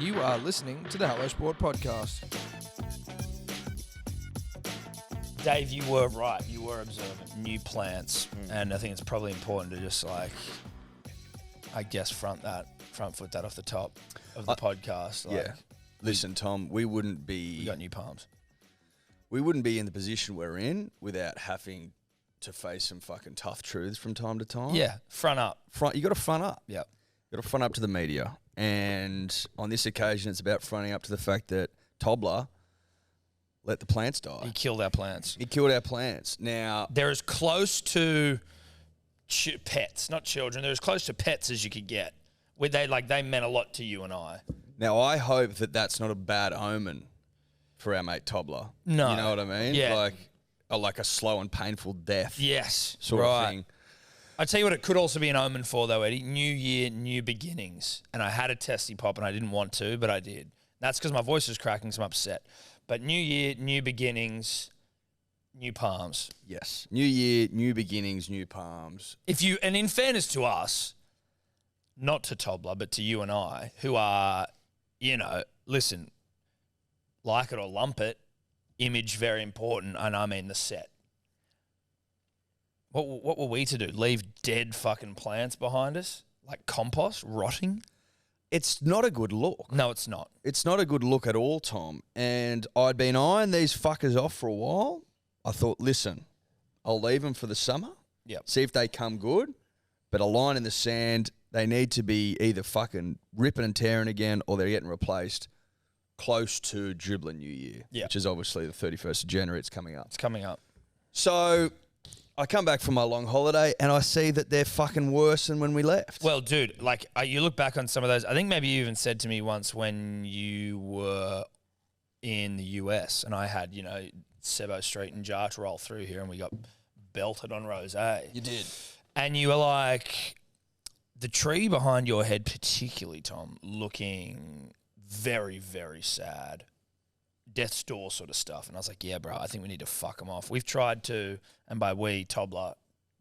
You are listening to the Hello Sport Podcast. Dave, you were right. You were observant. New plants. And I think it's probably important to just front foot that off the top of the podcast. Yeah. Listen, Tom, we got new palms. We wouldn't be in the position we're in without having to face some fucking tough truths from time to time. Yeah, front up. You got to front up. Yep. You got to front up to the media. And on this occasion, it's about fronting up to the fact that Tobler let the plants die. He killed our plants. Now, they're as close to pets, not children. They're as close to pets as you could get. They meant a lot to you and I. Now, I hope that that's not a bad omen for our mate Tobler. No. You know what I mean? Yeah. Like a slow and painful death. Yes. Sort of thing. I tell you what, it could also be an omen for though, Eddie. New year, new beginnings. And I had a testy pop, and I didn't want to, but I did. That's because my voice is cracking, so I'm upset. But new year, new beginnings, new palms. Yes. New year, new beginnings, new palms. And in fairness to us, not to Tobler, but to you and I, who are, listen, like it or lump it, image very important, and I mean the set. What were we to do? Leave dead fucking plants behind us? Like compost, rotting? It's not a good look. No, it's not. It's not a good look at all, Tom. And I'd been eyeing these fuckers off for a while. I thought, listen, I'll leave them for the summer. Yep. See if they come good. But a line in the sand, they need to be either fucking ripping and tearing again, or they're getting replaced close to dribbling New Year, which is obviously the 31st of January. It's coming up. So I come back from my long holiday and I see that they're fucking worse than when we left. Well, dude, you look back on some of those. I think maybe you even said to me once when you were in the US and I had, Sebo Street and Jar to roll through here and we got belted on rosé. You did. And you were like, the tree behind your head particularly, Tom, looking very, very sad. Death's door sort of stuff. And I was like, yeah, bro, I think we need to fuck them off. We've tried to, and by we, Tobler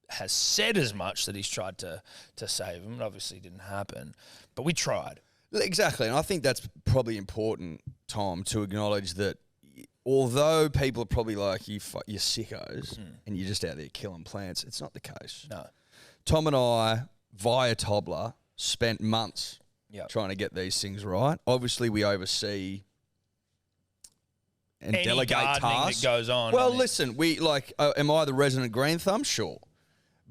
has said as much that he's tried to save them. It obviously didn't happen, but we tried. Exactly, and I think that's probably important, Tom, to acknowledge that although people are probably like, you're sickos and you're just out there killing plants, it's not the case. No. Tom and I, via Tobler, spent months trying to get these things right. Obviously, we oversee and any delegate tasks that goes on. Well, listen, am I the resident green thumb? Sure.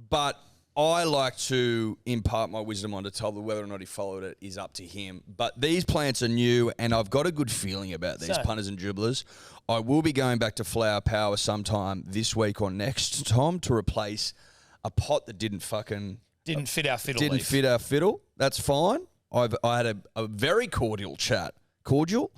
But I like to impart my wisdom onto Tobler. Whether or not he followed it is up to him. But these plants are new, and I've got a good feeling about these punters and dribblers. I will be going back to Flower Power sometime this week or next, Tom, to replace a pot that didn't fit our fiddle. Didn't fit our fiddle. That's fine. I had a very cordial chat. Cordial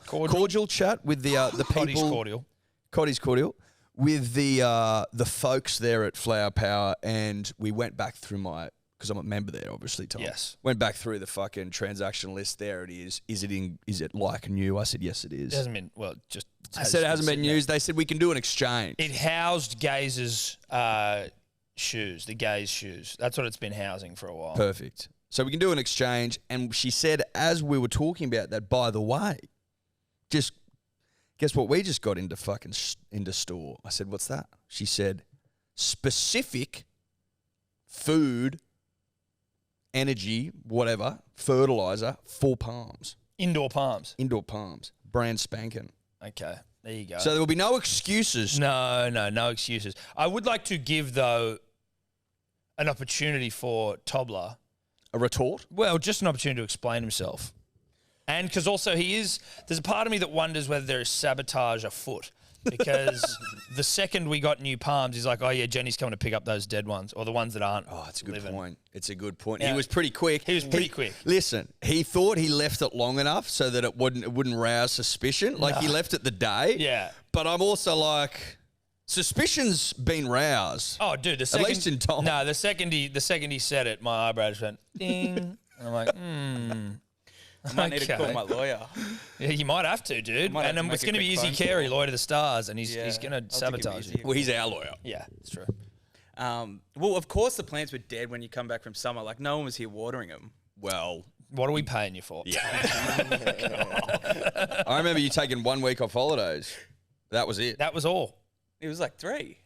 chat with the people. Coddy's cordial with the folks there at Flower Power, and we went back through because I'm a member there, obviously, Tom. Yes. Went back through the fucking transaction list. There it is. Is it like new? I said yes, it is. It hasn't been I said it hasn't been used. They said we can do an exchange. It housed Gaze's shoes, the Gaze shoes. That's what it's been housing for a while. Perfect. So we can do an exchange. And she said, as we were talking about that, by the way, just guess what we just got into store? I said, what's that? She said, specific food, energy, whatever, fertilizer for palms. Indoor palms. Brand spanking. Okay, there you go. So there will be no excuses. No excuses. I would like to give, though, an opportunity for Tobler. A retort? Well, just an opportunity to explain himself. And because also there's a part of me that wonders whether there is sabotage afoot. Because the second we got new palms, he's like, oh yeah, Jenny's coming to pick up those dead ones or the ones that aren't. Oh, it's a good point. It's a good point. Yeah. He was pretty quick. Listen, he thought he left it long enough so that it wouldn't rouse suspicion. He left it the day. Yeah. But I'm also like, suspicion's been roused. Oh, dude, the second, at least in Tom. No, the second he said it, my eyebrows went ding, and I'm like, I might need to call my lawyer. Yeah, you might have to, dude. And it's going to be Easy Carey, lawyer to the stars, and he's going to sabotage you. Well, he's our lawyer. Yeah, it's true. Well, of course the plants were dead when you come back from summer. No one was here watering them. Well, What are we paying you for? Yeah. I remember you taking 1 week off holidays. That was it. That was all. It was like 3.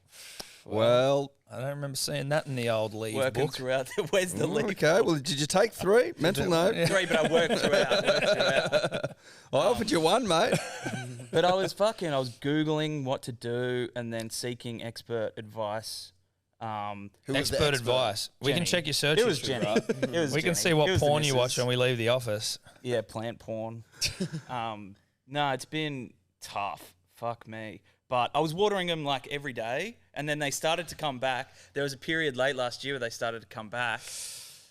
Well, I don't remember seeing that in the old leave Working book. throughout. Where's the leave? okay. Well, did you take 3? Mental note. 3, but I worked throughout. I offered you 1, mate. But I was Googling what to do and then seeking expert advice. Who was the Expert advice. We can Jenny. check your search It was history, Jenny. right? It was We can Jenny. see It what was the porn you watch missus. when we leave the office. Yeah, plant porn. No, it's been tough. Fuck me. But I was watering them like every day, and then they started to come back. There was a period late last year where they started to come back,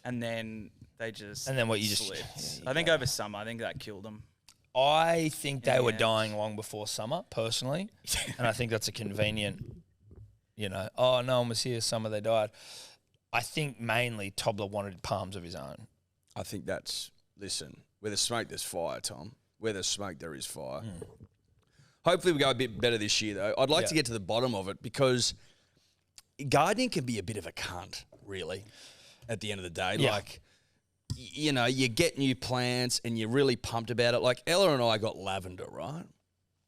and then they just And then what, you just- slipped. I think over summer, I think that killed them. I think they were Yeah. dying long before summer, personally. And I think that's a convenient, oh, no one was here, summer they died. I think mainly Tobler wanted palms of his own. I think listen, where there's smoke, there's fire, Tom. Where there's smoke, there is fire. Hopefully we go a bit better this year, though. I'd like to get to the bottom of it because gardening can be a bit of a cunt, really, at the end of the day. Yeah. Like, you get new plants and you're really pumped about it. Like, Ella and I got lavender, right?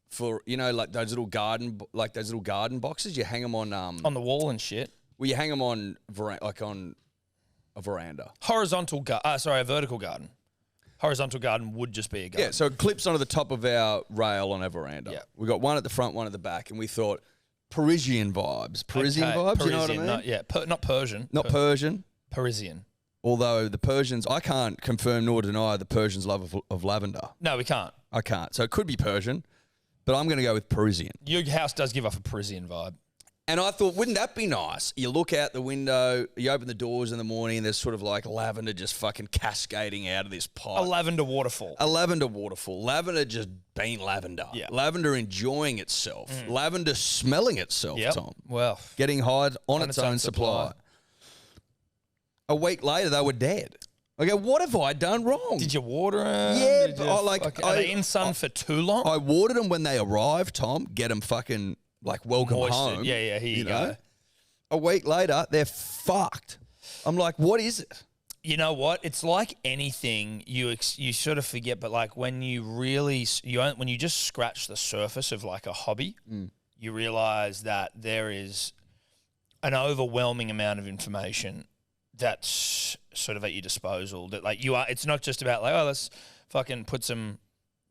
For, like those little garden boxes. You hang them on... On the wall and shit. Well, you hang them on, on a veranda. A vertical garden. Horizontal garden would just be a garden. Yeah, so it clips onto the top of our rail on our veranda. Yeah. We got one at the front, one at the back, and we thought Parisian vibes. Parisian Okay, vibes, you know what I mean? Not Persian. Not Persian. Parisian. Although the Persians, I can't confirm nor deny the Persians' love of lavender. No, we can't. I can't. So it could be Persian, but I'm going to go with Parisian. Your house does give off a Parisian vibe. And I thought, wouldn't that be nice? You look out the window, you open the doors in the morning, and there's sort of like lavender just fucking cascading out of this pipe. A lavender waterfall. A lavender waterfall. Lavender just being lavender. Yeah. Lavender enjoying itself. Lavender smelling itself, Yep. Tom. Well, Getting high on its own supply. A week later, they were dead. I go, what have I done wrong? did you water them? Yeah, Did but you are they in sun for too long? I watered them when they arrived, Tom. Get them fucking, welcome Moistened. home. Yeah, here you go. A week later, they're fucked. I'm like, what is it? You know what? It's like anything you sort of forget, but like when you really when you just scratch the surface of like a hobby, you realize that there is an overwhelming amount of information that's sort of at your disposal. That like it's not just about like, oh, let's fucking put some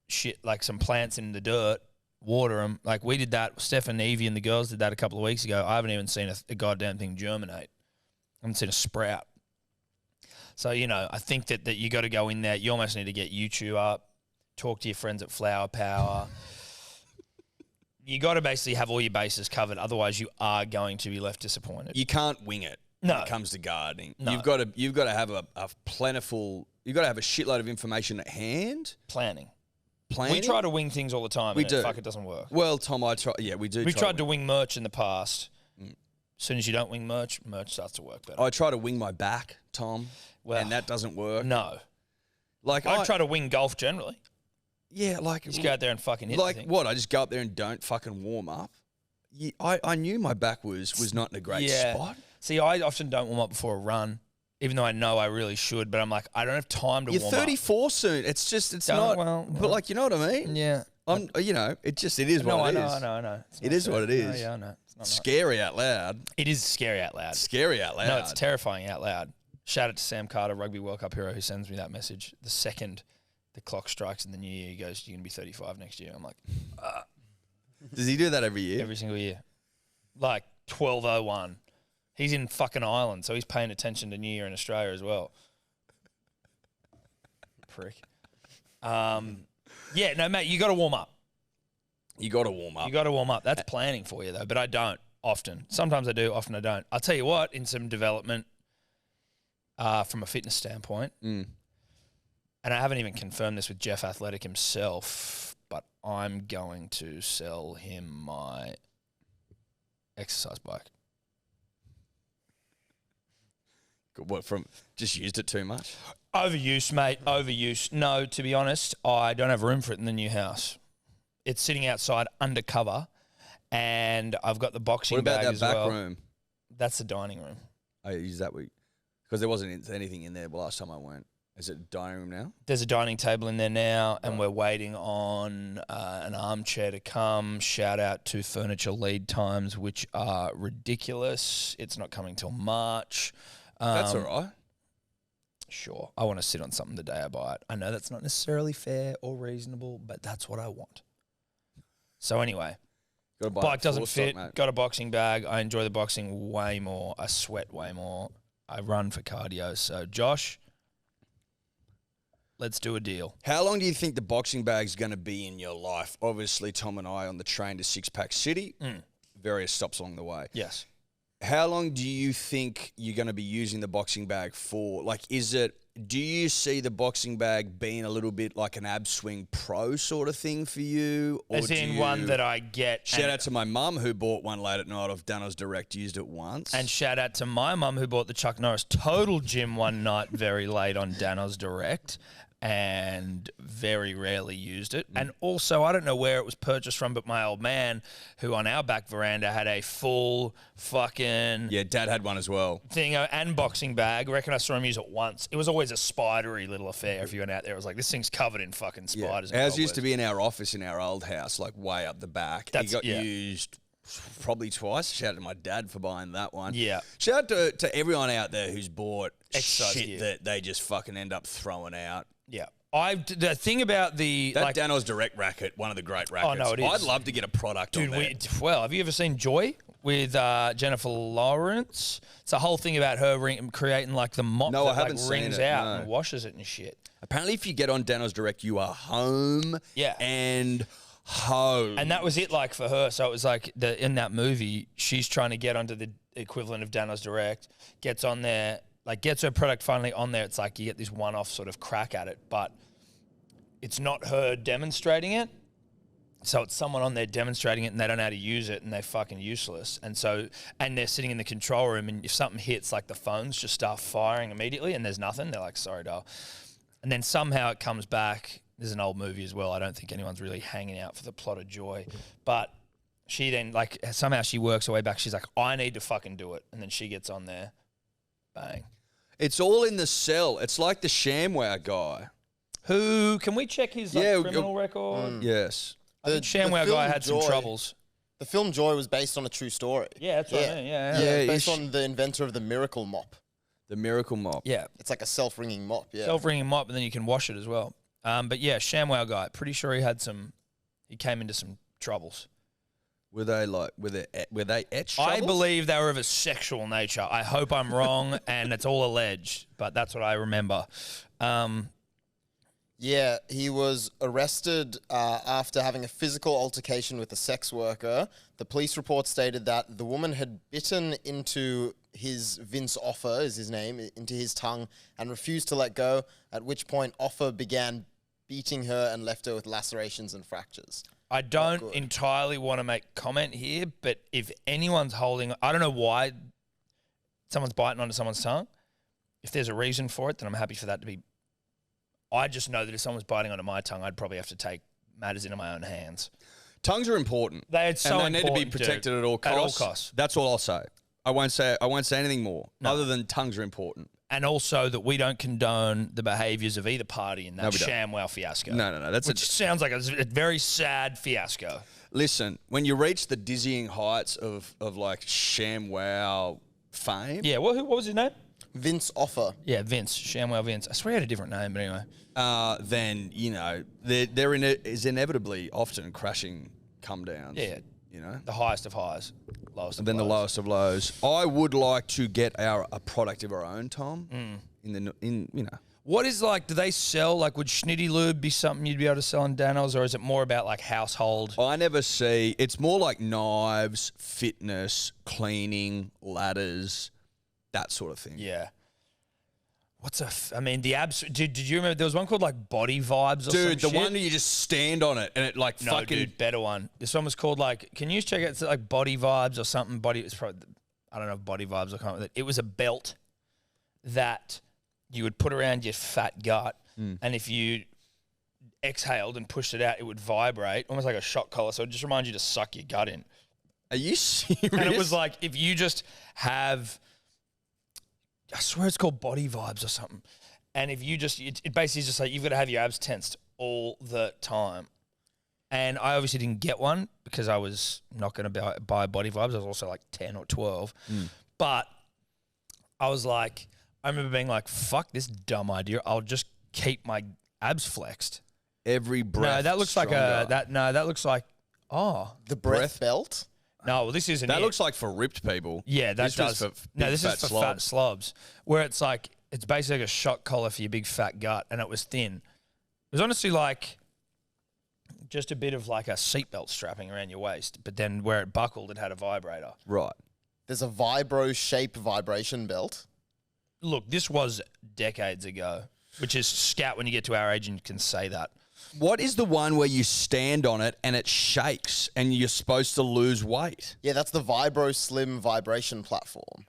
shit like some plants in the dirt, water them. Like we did that. Steph and Evie and the girls did that a couple of weeks ago. I haven't even seen a goddamn thing germinate. I haven't seen a sprout. So, I think that you got to go in there. You almost need to get YouTube up, talk to your friends at Flower Power. You got to basically have all your bases covered. Otherwise, you are going to be left disappointed. You can't wing it when it comes to gardening. No. You've got to have a plentiful. You've got to have a shitload of information at hand. Planning. Planning. We try to wing things all the time. We and do. It doesn't work. Well, Tom, I try. Yeah, we do. We try tried to wing merch in the past. Mm. As soon as you don't wing merch starts to work better. I try to wing my back, Tom, Well, and that doesn't work. No. Like I try to wing golf generally. Yeah, like Just go out there and fucking hit the like thing. what? I just go up there and don't fucking warm up. Yeah, I knew my back was not in a great spot. See, I often don't warm up before a run, even though I know I really should. But I'm like, I don't have time to You're warm up. 34 soon. It's just it's Don't- not. well, but like you know what I mean? Yeah. I'm. It is what it is. I know. It's It not is what it fair. is. Yeah, I know. It's not nice. Scary out loud. It is scary out loud. Scary out loud. No, it's terrifying out loud. Shout out to Sam Carter, Rugby World Cup hero, who sends me that message. The second the clock strikes in the new year, he goes, "You're gonna be 35 next year." I'm like, Does he do that every year? every single year, like 12:01. He's in fucking Ireland, so he's paying attention to New Year in Australia as well. Prick. Yeah, no, mate, you got to warm up. You got to warm up. You got to warm up. That's planning for you, though. But I don't often. Sometimes I do, often I don't. I'll tell you what, in some development from a fitness standpoint, and I haven't even confirmed this with Jeff Athletic himself, but I'm going to sell him my exercise bike. What, from just used it too much? Overuse, mate. Overuse. No, to be honest, I don't have room for it in the new house. It's sitting outside undercover, and I've got the boxing What about bag that as back well. room? That's the dining room. I use that week because there wasn't anything in there the last time I went. Is it dining room now? There's a dining table in there now, and we're waiting on an armchair to come. Shout out to furniture lead times, which are ridiculous. It's not coming till March. That's all right. Sure. I want to sit on something the day I buy it. I know that's not necessarily fair or reasonable, but that's what I want. So anyway, bike doesn't fit. Got a boxing bag. I enjoy the boxing way more. I sweat way more. I run for cardio. So Josh, let's do a deal. How long do you think the boxing bag's going to be in your life? Obviously, Tom and I on the train to Six Pack City, various stops along the way. Yes. How long do you think you're going to be using the boxing bag for? Like, do you see the boxing bag being a little bit like an Ab Swing Pro sort of thing for you? Or As in one that I get. Shout out to my mum who bought one late at night off Dano's Direct, used it once. And shout out to my mum who bought the Chuck Norris Total Gym one night very late on Dano's Direct and very rarely used it. And also, I don't know where it was purchased from, but my old man, who on our back veranda had a full fucking... Yeah, Dad had one as well. Thing and boxing bag. I reckon I saw him use it once. It was always a spidery little affair. If you went out there, it was like, this thing's covered in fucking spiders. Yeah. Ours used to be in our office in our old house, like way up the back. It got used probably twice. Shout out to my dad for buying that one. Yeah. Shout out to everyone out there who's bought Exercise shit gear that they just fucking end up throwing out. Yeah. The thing about that Dano's Direct racket, one of the great rackets. Oh, no, it is. I'd love to get a product on there. Well, have you ever seen Joy with Jennifer Lawrence? It's a whole thing about her creating like the mop No, that I haven't like seen rings it, out no. and washes it and shit. Apparently, if you get on Dano's Direct, you are home. Yeah. And home. And that was it, like for her. So it was like in that movie, she's trying to get onto the equivalent of Dano's Direct, gets on there, like gets her product finally on there. It's like you get this one-off sort of crack at it, but it's not her demonstrating it. So it's someone on there demonstrating it and they don't know how to use it and they're fucking useless. And they're sitting in the control room and if something hits, like the phones just start firing immediately and there's nothing. They're like, sorry, doll. And then somehow it comes back. There's an old movie as well. I don't think anyone's really hanging out for the plot of Joy. But she then, like, somehow she works her way back. She's like, I need to fucking do it. And then she gets on there. Bang. It's all in the cell. It's like the ShamWow guy. Who, can we check his criminal record? Yes. I think ShamWow guy had some troubles. The film Joy was based on a true story. Yeah, that's right. Yeah. It's based on the inventor of the Miracle Mop. The Miracle Mop. Yeah. It's like a self-wringing mop, yeah. Self-wringing mop, and then you can wash it as well. But yeah, ShamWow guy, pretty sure he came into some troubles. Were they etched I troubles? believe they were of a sexual nature. I hope I'm wrong, and it's all alleged, but that's what I remember. Yeah, he was arrested after having a physical altercation with a sex worker. The police report stated that the woman had bitten into Vince Offer is his name, into his tongue and refused to let go, at which point Offer began beating her and left her with lacerations and fractures. I don't entirely want to make comment here, but if anyone's holding, I don't know why someone's biting onto someone's tongue. If there's a reason for it, then I'm happy for that to be. I just know that if someone's biting onto my tongue, I'd probably have to take matters into my own hands. Tongues are important. They need to be protected at all costs. At all costs. That's all I'll say. I won't say anything more other than tongues are important. And also that we don't condone the behaviours of either party in that ShamWow fiasco. No. Which sounds like a very sad fiasco. Listen, when you reach the dizzying heights of like ShamWow fame. Yeah, what was his name? Vince Offer. Yeah, Vince. ShamWow Vince. I swear he had a different name, but anyway. Then, there is inevitably often crashing come downs. Yeah. The highest of highs, lowest of then lows. the lowest of lows. I would like to get a product of our own, Tom. What is do they sell, would Schnitty Lube be something you'd be able to sell in Dano's, or is it more about household? I never see, it's more like knives, fitness, cleaning, ladders, that sort of thing. Yeah. Did you remember there was one called Body Vibes or some shit? Dude, the one that you just stand on it and it No, dude, better one. This one was called can you check it? It's Body Vibes or something. It's probably, I don't know if Body Vibes or something. It was a belt that you would put around your fat gut, and if you exhaled and pushed it out, it would vibrate, almost like a shock collar. So it just reminds you to suck your gut in. Are you serious? And it was if you just have, I swear it's called Body Vibes or something. And if you just, it basically is just like you've got to have your abs tensed all the time. And I obviously didn't get one because I was not going to buy Body Vibes. I was also like 10 or 12. But I was like, I remember being like, fuck this dumb idea. I'll just keep my abs flexed. Every breath. No, that looks stronger. that looks like, The breath belt? No, well, this isn't That it. looks like for ripped people. Yeah, that This does. was for No, big this fat is for slobs. fat slobs, where it's like, it's basically like a shock collar for your big fat gut, and it was thin. It was honestly like just a bit of like a seatbelt strapping around your waist, but then where it buckled, it had a vibrator. Right. There's a vibro shape vibration belt. Look, this was decades ago, which is scout when you get to our age and you can say that. What is the one where you stand on it and it shakes and you're supposed to lose weight? Yeah, that's the Vibro Slim vibration platform.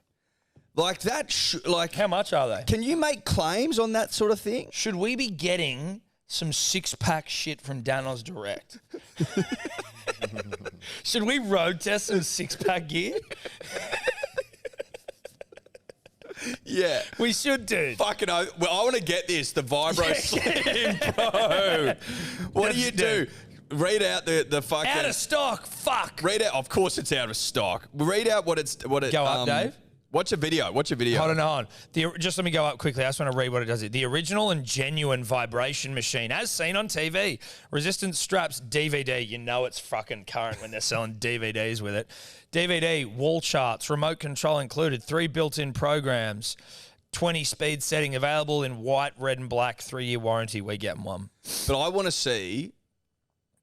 Like that, like, How much are they? can you make claims on that sort of thing? Should we be getting some six-pack shit from Danos Direct? Should we road test some six-pack gear? Yeah. We should, dude. Fucking, well, I want to get this, the Vibro Slim Pro. What do you do? Read out the fucking... Out of stock. Fuck. Read out, of course it's out of stock. Read out what it... Go up, Dave. Watch a video. Watch a video. Hold on. Just let me go up quickly. I just want to read what it does. The original and genuine vibration machine, as seen on TV. Resistance straps, DVD. You know it's fucking current when they're selling DVDs with it. DVD, wall charts, remote control included, 3 built-in programs, 20 speed setting available in white, red, and black, 3-year warranty. We're getting one. But I want to see...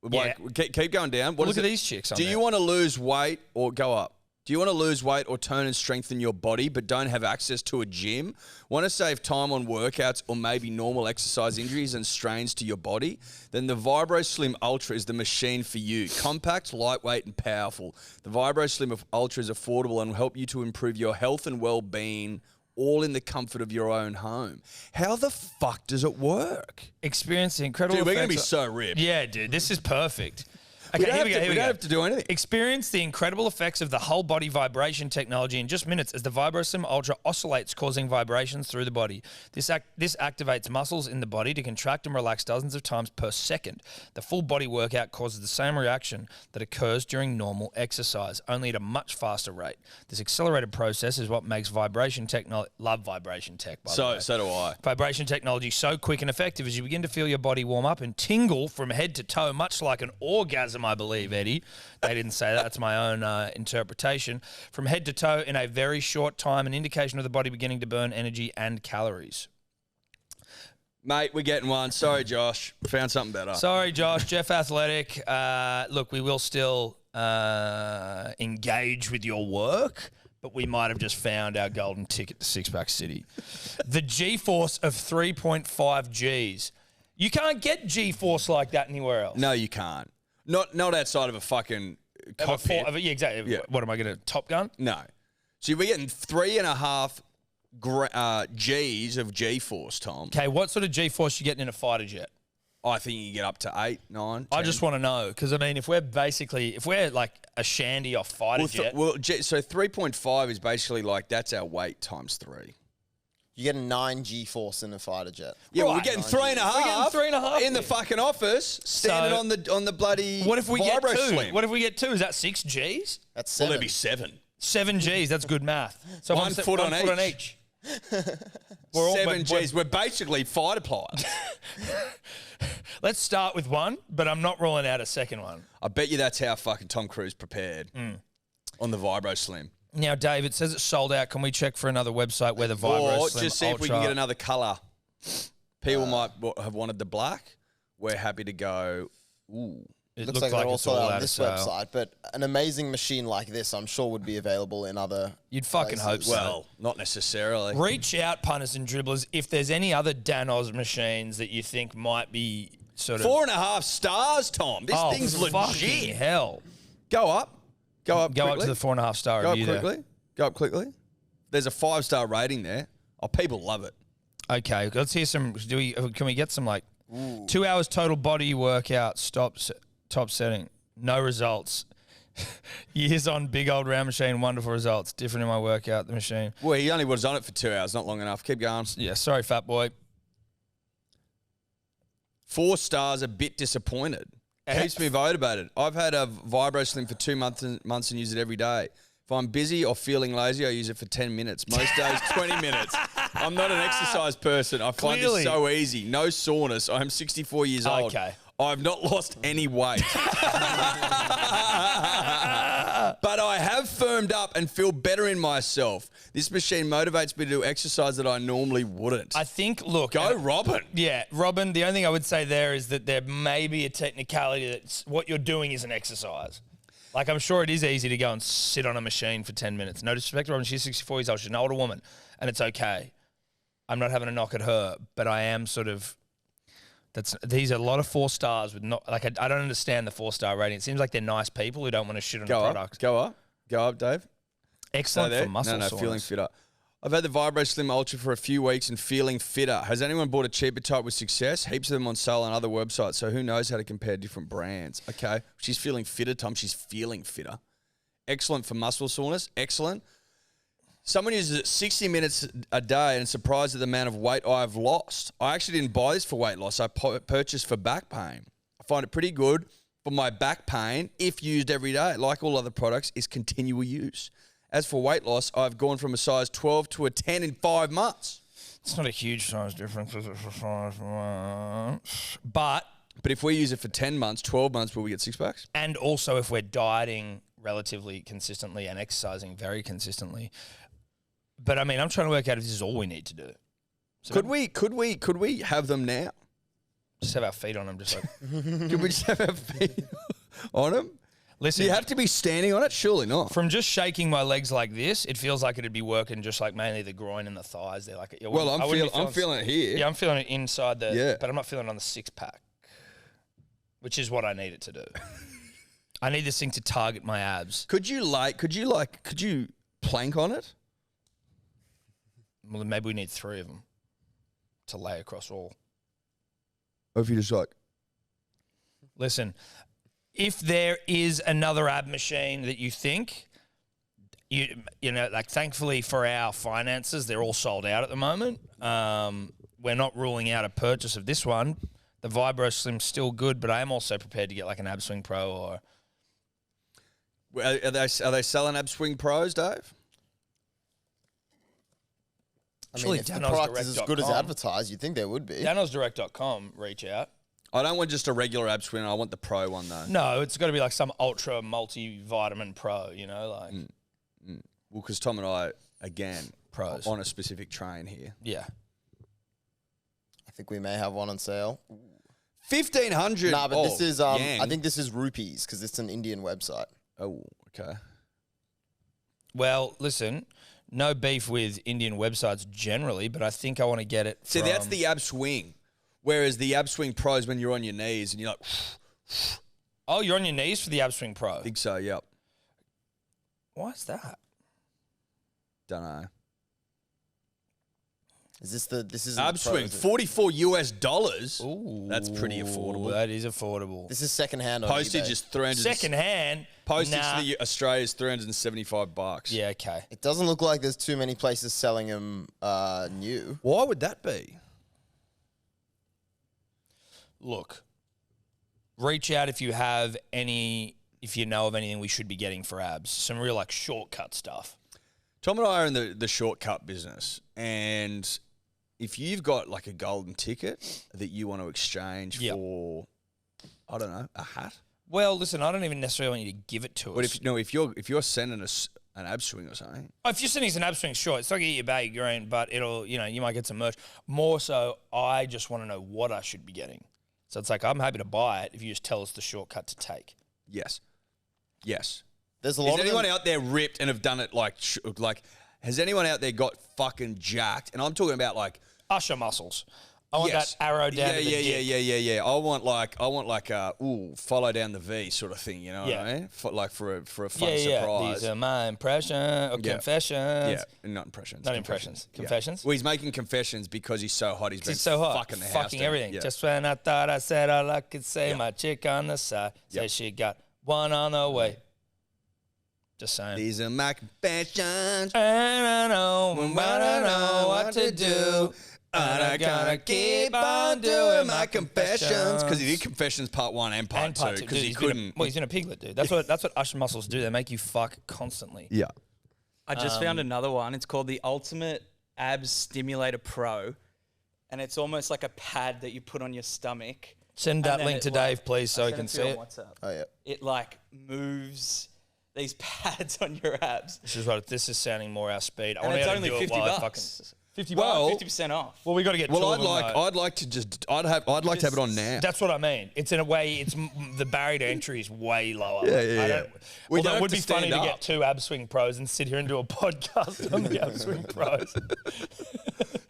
Like, keep going down. What Look is at it? these chicks on Do there. you want to lose weight or go up? Do you want to lose weight or tone and strengthen your body but don't have access to a gym? Want to save time on workouts or maybe normal exercise injuries and strains to your body? Then the Vibro Slim Ultra is the machine for you. Compact, lightweight and powerful. The Vibro Slim Ultra is affordable and will help you to improve your health and well-being all in the comfort of your own home. How the fuck does it work? Experience the incredible Dude, we're going to be effects so ripped. Yeah, dude. This is perfect. We Okay, don't here we we go. don't have to do anything. Experience the incredible effects of the whole body vibration technology in just minutes as the VibroSlim Ultra oscillates, causing vibrations through the body. This activates muscles in the body to contract and relax dozens of times per second. The full body workout causes the same reaction that occurs during normal exercise, only at a much faster rate. This accelerated process is what makes vibration technology... Love vibration tech, by the way. So do I. Vibration technology so quick and effective as you begin to feel your body warm up and tingle from head to toe, much like an orgasm, I believe, Eddie. They didn't say that. That's my own interpretation. From head to toe in a very short time, an indication of the body beginning to burn energy and calories. Mate, we're getting one. Sorry, Josh. Found something better. Sorry, Josh. Jeff Athletic. Look, we will still engage with your work, but we might have just found our golden ticket to Six Pack City. The G-force of 3.5 Gs. You can't get G-force like that anywhere else. No, you can't. Not outside of a fucking cockpit. Yeah, exactly. Yeah. What am I going to Top Gun? No. So we're getting 3.5 Gs of G-force, Tom. Okay, what sort of G-force you getting in a fighter jet? I think you get up to 8, 9, 10. I just want to know because I mean, if we're like a shandy off fighter jet, so 3.5 is basically like that's our weight times 3. You get a 9 G-force in a fighter jet. Yeah, well, we're Right. getting 9 3.5. We're getting 3.5 in the fucking office, standing So- on the bloody. what if we get Vibro 2? Slim? What if we get 2? Is that 6 Gs? That's Well, 7. there'd be 7. 7 Gs. That's good math. So if One I'm sa- foot one on foot each. We're all- 7 but- Gs. We're basically fighter pilots. Let's start with one, but I'm not ruling out a second one. I bet you that's how fucking Tom Cruise prepared on the Vibro Slim. Now, Dave, it says it's sold out. Can we check for another website where the Vibro Or Slim just see if we Ultra- can get another colour. People might have wanted the black. We're happy to go, ooh. It Looks looks like they're it's also all on out of this sale. website, but an amazing machine like this, I'm sure, would be available in other. You'd fucking hope so. Well, not necessarily. Reach out, punters and dribblers, if there's any other Danos machines that you think might be sort of... 4.5 stars, Tom. This thing's fucking legit. hell. Go up. Go up Go quickly. up to the 4.5 star Go up review there. quickly. Go up quickly. There's a 5-star rating there. Oh, people love it. Okay, let's hear some. Can we get some like 2 hours total body workout? Top setting. No results. Years on big old round machine. Wonderful results. Different in my workout. The machine. Well, he only was on it for 2 hours. Not long enough. Keep going. Yeah. Sorry, fat boy. 4 stars, a bit disappointed. Keeps me motivated. I've had a Vibro Slim for 2 months and use it every day. If I'm busy or feeling lazy, I use it for 10 minutes. Most days, 20 minutes. I'm not an exercise person. I find Clearly. this so easy. No soreness. I'm 64 years old. Okay. I've not lost any weight. But I have firmed up and feel better in myself. This machine motivates me to do exercise that I normally wouldn't. I think, look. Go, Robin. Yeah, Robin, the only thing I would say there is that there may be a technicality that what you're doing is an exercise. Like, I'm sure it is easy to go and sit on a machine for 10 minutes. No disrespect to Robin, she's 64 years old. She's an older woman, and it's okay. I'm not having a knock at her, but I am sort of... These are a lot of 4 stars with not... Like, I don't understand the 4-star rating. It seems like they're nice people who don't want to shit on the product. Go up, Dave. Excellent for muscle No, soreness. feeling fitter. I've had the Vibro Slim Ultra for a few weeks and feeling fitter. Has anyone bought a cheaper type with success? Heaps of them on sale on other websites, so who knows how to compare different brands. Okay, she's feeling fitter, Tom. She's feeling fitter. Excellent for muscle soreness. Excellent. Someone uses it 60 minutes a day and surprised at the amount of weight I've lost. I actually didn't buy this for weight loss. I purchased for back pain. I find it pretty good for my back pain if used every day. Like all other products, is continual use. As for weight loss, I've gone from a size 12 to a 10 in 5 months. It's not a huge size difference, is it, for 5 months? But if we use it for 10 months, 12 months, will we get 6 packs? And also if we're dieting relatively consistently and exercising very consistently. But, I mean, I'm trying to work out if this is all we need to do. So Could we have them now? just have our feet on them, just like... Could we just have our feet on them? Listen, Do you have to be standing on it? Surely not. from just shaking my legs like this, it feels like it'd be working just like mainly the groin and the thighs. They're like, Well, I'm feeling it here. Yeah, I'm feeling it inside the... Yeah. But I'm not feeling it on the 6-pack, which is what I need it to do. I need this thing to target my abs. Could you plank on it? Well, then maybe we need 3 of them to lay across all. Or if you just like... Listen, if there is another ab machine that you think, you know, like thankfully for our finances, they're all sold out at the moment. We're not ruling out a purchase of this one. The Vibro Slim's still good, but I am also prepared to get like an Ab Swing Pro or... Are they selling Ab Swing Pros, Dave? I mean, Surely if the product is as good as danosdirect.com. advertised, you'd think there would be. DanosDirect.com, reach out. I don't want just a regular Ab Swing. I want the Pro one, though. No, it's got to be like some ultra multivitamin pro, you know, like... Well, because Tom and I, again, Pros. on a specific train here. Yeah. I think we may have one on sale. 1,500. Nah, but this is I yang. think this is rupees because it's an Indian website. Oh, okay. Well, listen, no beef with Indian websites generally, but I think I want to get it See, from... that's the Ab Swing. Whereas the Ab Swing Pro is when you're on your knees and you're like... Oh, you're on your knees for the Ab Swing Pro. I think so, yep. Why is that? Don't know. Is this is Ab Swing, $44 US. Ooh, That's pretty affordable. That is affordable. This is secondhand on Postage eBay. is 300. Second hand. Postage nah. to the Australia is $375. Yeah, okay. It doesn't look like there's too many places selling them new. Why would that be? Look, reach out if you have any, if you know of anything we should be getting for abs. Some real like shortcut stuff. Tom and I are in the shortcut business, and if you've got like a golden ticket that you want to exchange Yep. for, I don't know, a hat. Well, listen, I don't even necessarily want you to give it to But us. if you're sending us an ab swing or something, Oh, if you're sending us an ab swing, sure, it's not going to get you a bag of green, but it'll, you know, you might get some merch. More so, I just want to know what I should be getting. So it's like, I'm happy to buy it if you just tell us the shortcut to take. yes. There's a Is lot of anyone them. out there ripped and have done it like has anyone out there got fucking jacked? And I'm talking about like Usher muscles. I want yes. that arrow down to the dick. Yeah. I want like a follow down the V sort of thing. You know what I Yeah. mean? For a fun Yeah. surprise. These are my impressions or Yeah. confessions. Yeah, not impressions. Not impressions. Yeah. Confessions? Well, he's making confessions because he's so hot. He's so hot. fucking the house Fucking down. everything. Yeah. Just when I thought I said all I could say, Yeah. my chick on the side said Yep. she got one on the way. Just saying. These are my confessions. I don't know what to do. And I'm gonna keep on doing my confessions. Because he did confessions part 1 and part 2. Because he couldn't. He's in a piglet, dude. That's what usher muscles do. They make you fuck constantly. Yeah. I just found another one. It's called the Ultimate Abs Stimulator Pro. And it's almost like a pad that you put on your stomach. Send that link to Dave, please, so he can see it. Oh, yeah. It like moves these pads on your abs. This is sounding more our speed. I And want it's to only do it $50. while I fucking 50 Well- bucks. 50% off. Well, we got to get. two of them, though. I'd like to just. I'd like to have it on now. That's what I mean. It's in a way. The barrier to entry is way lower. Yeah, Like, yeah, I yeah. don't, We although don't it have would to be funny stand to up. get 2 ab swing pros and sit here and do a podcast on the ab swing pros.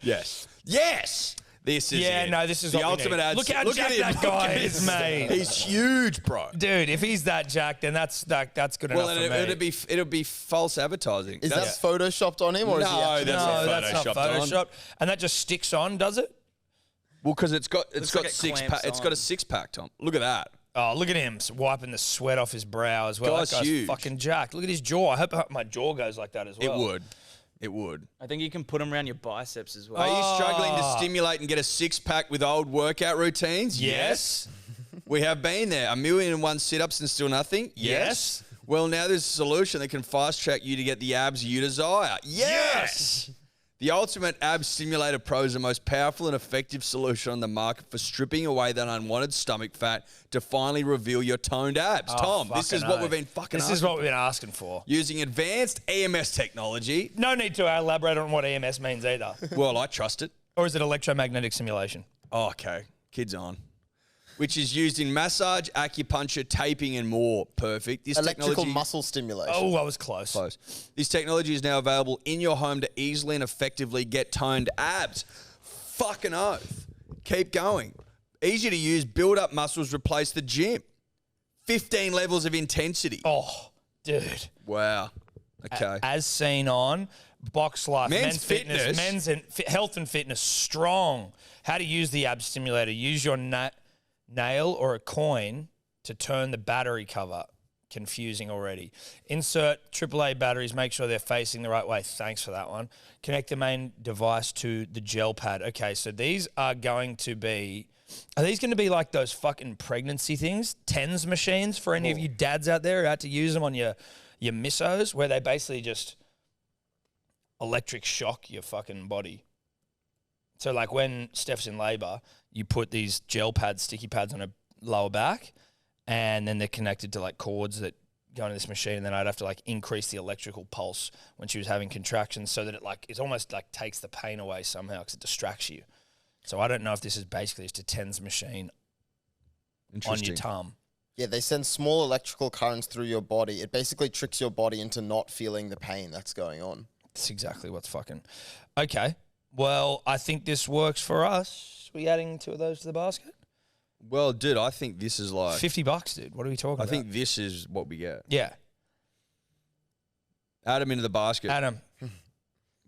Yes. Yes. This is Yeah, it. no, this is the what we ultimate need. ads. Look how at jacked him. that Look guy at is, him. mate. He's huge, bro. Dude, if he's that jacked, then that's good Well, enough for me. it'll be false advertising. Is that photoshopped on him, or is he No, actually? that's no, not that's not photoshopped on. photoshopped. And that just sticks on, does it? Well, because it's got like it six clamps pack. It's got a on. 6-pack, Tom. Look at that. Oh, look at him wiping the sweat off his brow as well. Guy's That guy's huge. fucking jacked. Look at his jaw. I hope my jaw goes like that as well. It would. It would. I think you can put them around your biceps as well. Are you struggling to stimulate and get a 6-pack with old workout routines? Yes. We have been there. 1,000,001 sit-ups and still nothing? Yes. Well, now there's a solution that can fast-track you to get the abs you desire. Yes! The Ultimate Abs Stimulator Pro is the most powerful and effective solution on the market for stripping away that unwanted stomach fat to finally reveal your toned abs. Tom, this is Fucking what oath. we've been fucking This is asking what we've been asking for. Using advanced EMS technology. No need to elaborate on what EMS means either. Well, I trust it. Or is it electromagnetic simulation? Oh, okay. Kids on. Which is used in massage, acupuncture, taping, and more. Perfect. This Electrical technology, muscle stimulation. Oh, I was close. Close. This technology is now available in your home to easily and effectively get toned abs. Fucking oath. Keep going. Easy to use. Build up muscles. Replace the gym. 15 levels of intensity. Oh, dude. Wow. Okay. As seen on Box Life, Men's Fitness. men's and health and fitness, strong. How to use the ab stimulator. Use your nail or a coin to turn the battery cover. Confusing already. Insert AAA batteries. Make sure they're facing the right way. Thanks for that one. Connect the main device to the gel pad. Okay, so these are going to be... Are these going to be like those fucking pregnancy things? TENS machines for any of you dads out there who had to use them on your missos, where they basically just electric shock your fucking body. So like when Steph's in labour, you put these gel pads, sticky pads on her lower back, and then they're connected to like cords that go into this machine, and then I'd have to like increase the electrical pulse when she was having contractions so that it like it's almost like takes the pain away somehow because it distracts you. So I don't know if this is basically just a TENS machine on your tum. Yeah, they send small electrical currents through your body. It basically tricks your body into not feeling the pain that's going on. That's exactly what's fucking... Okay. Well, I think this works for us. We adding 2 of those to the basket? Well, dude, I think this is like... $50, dude. What are we talking about? I think this is what we get. Yeah. Add them into the basket. Adam,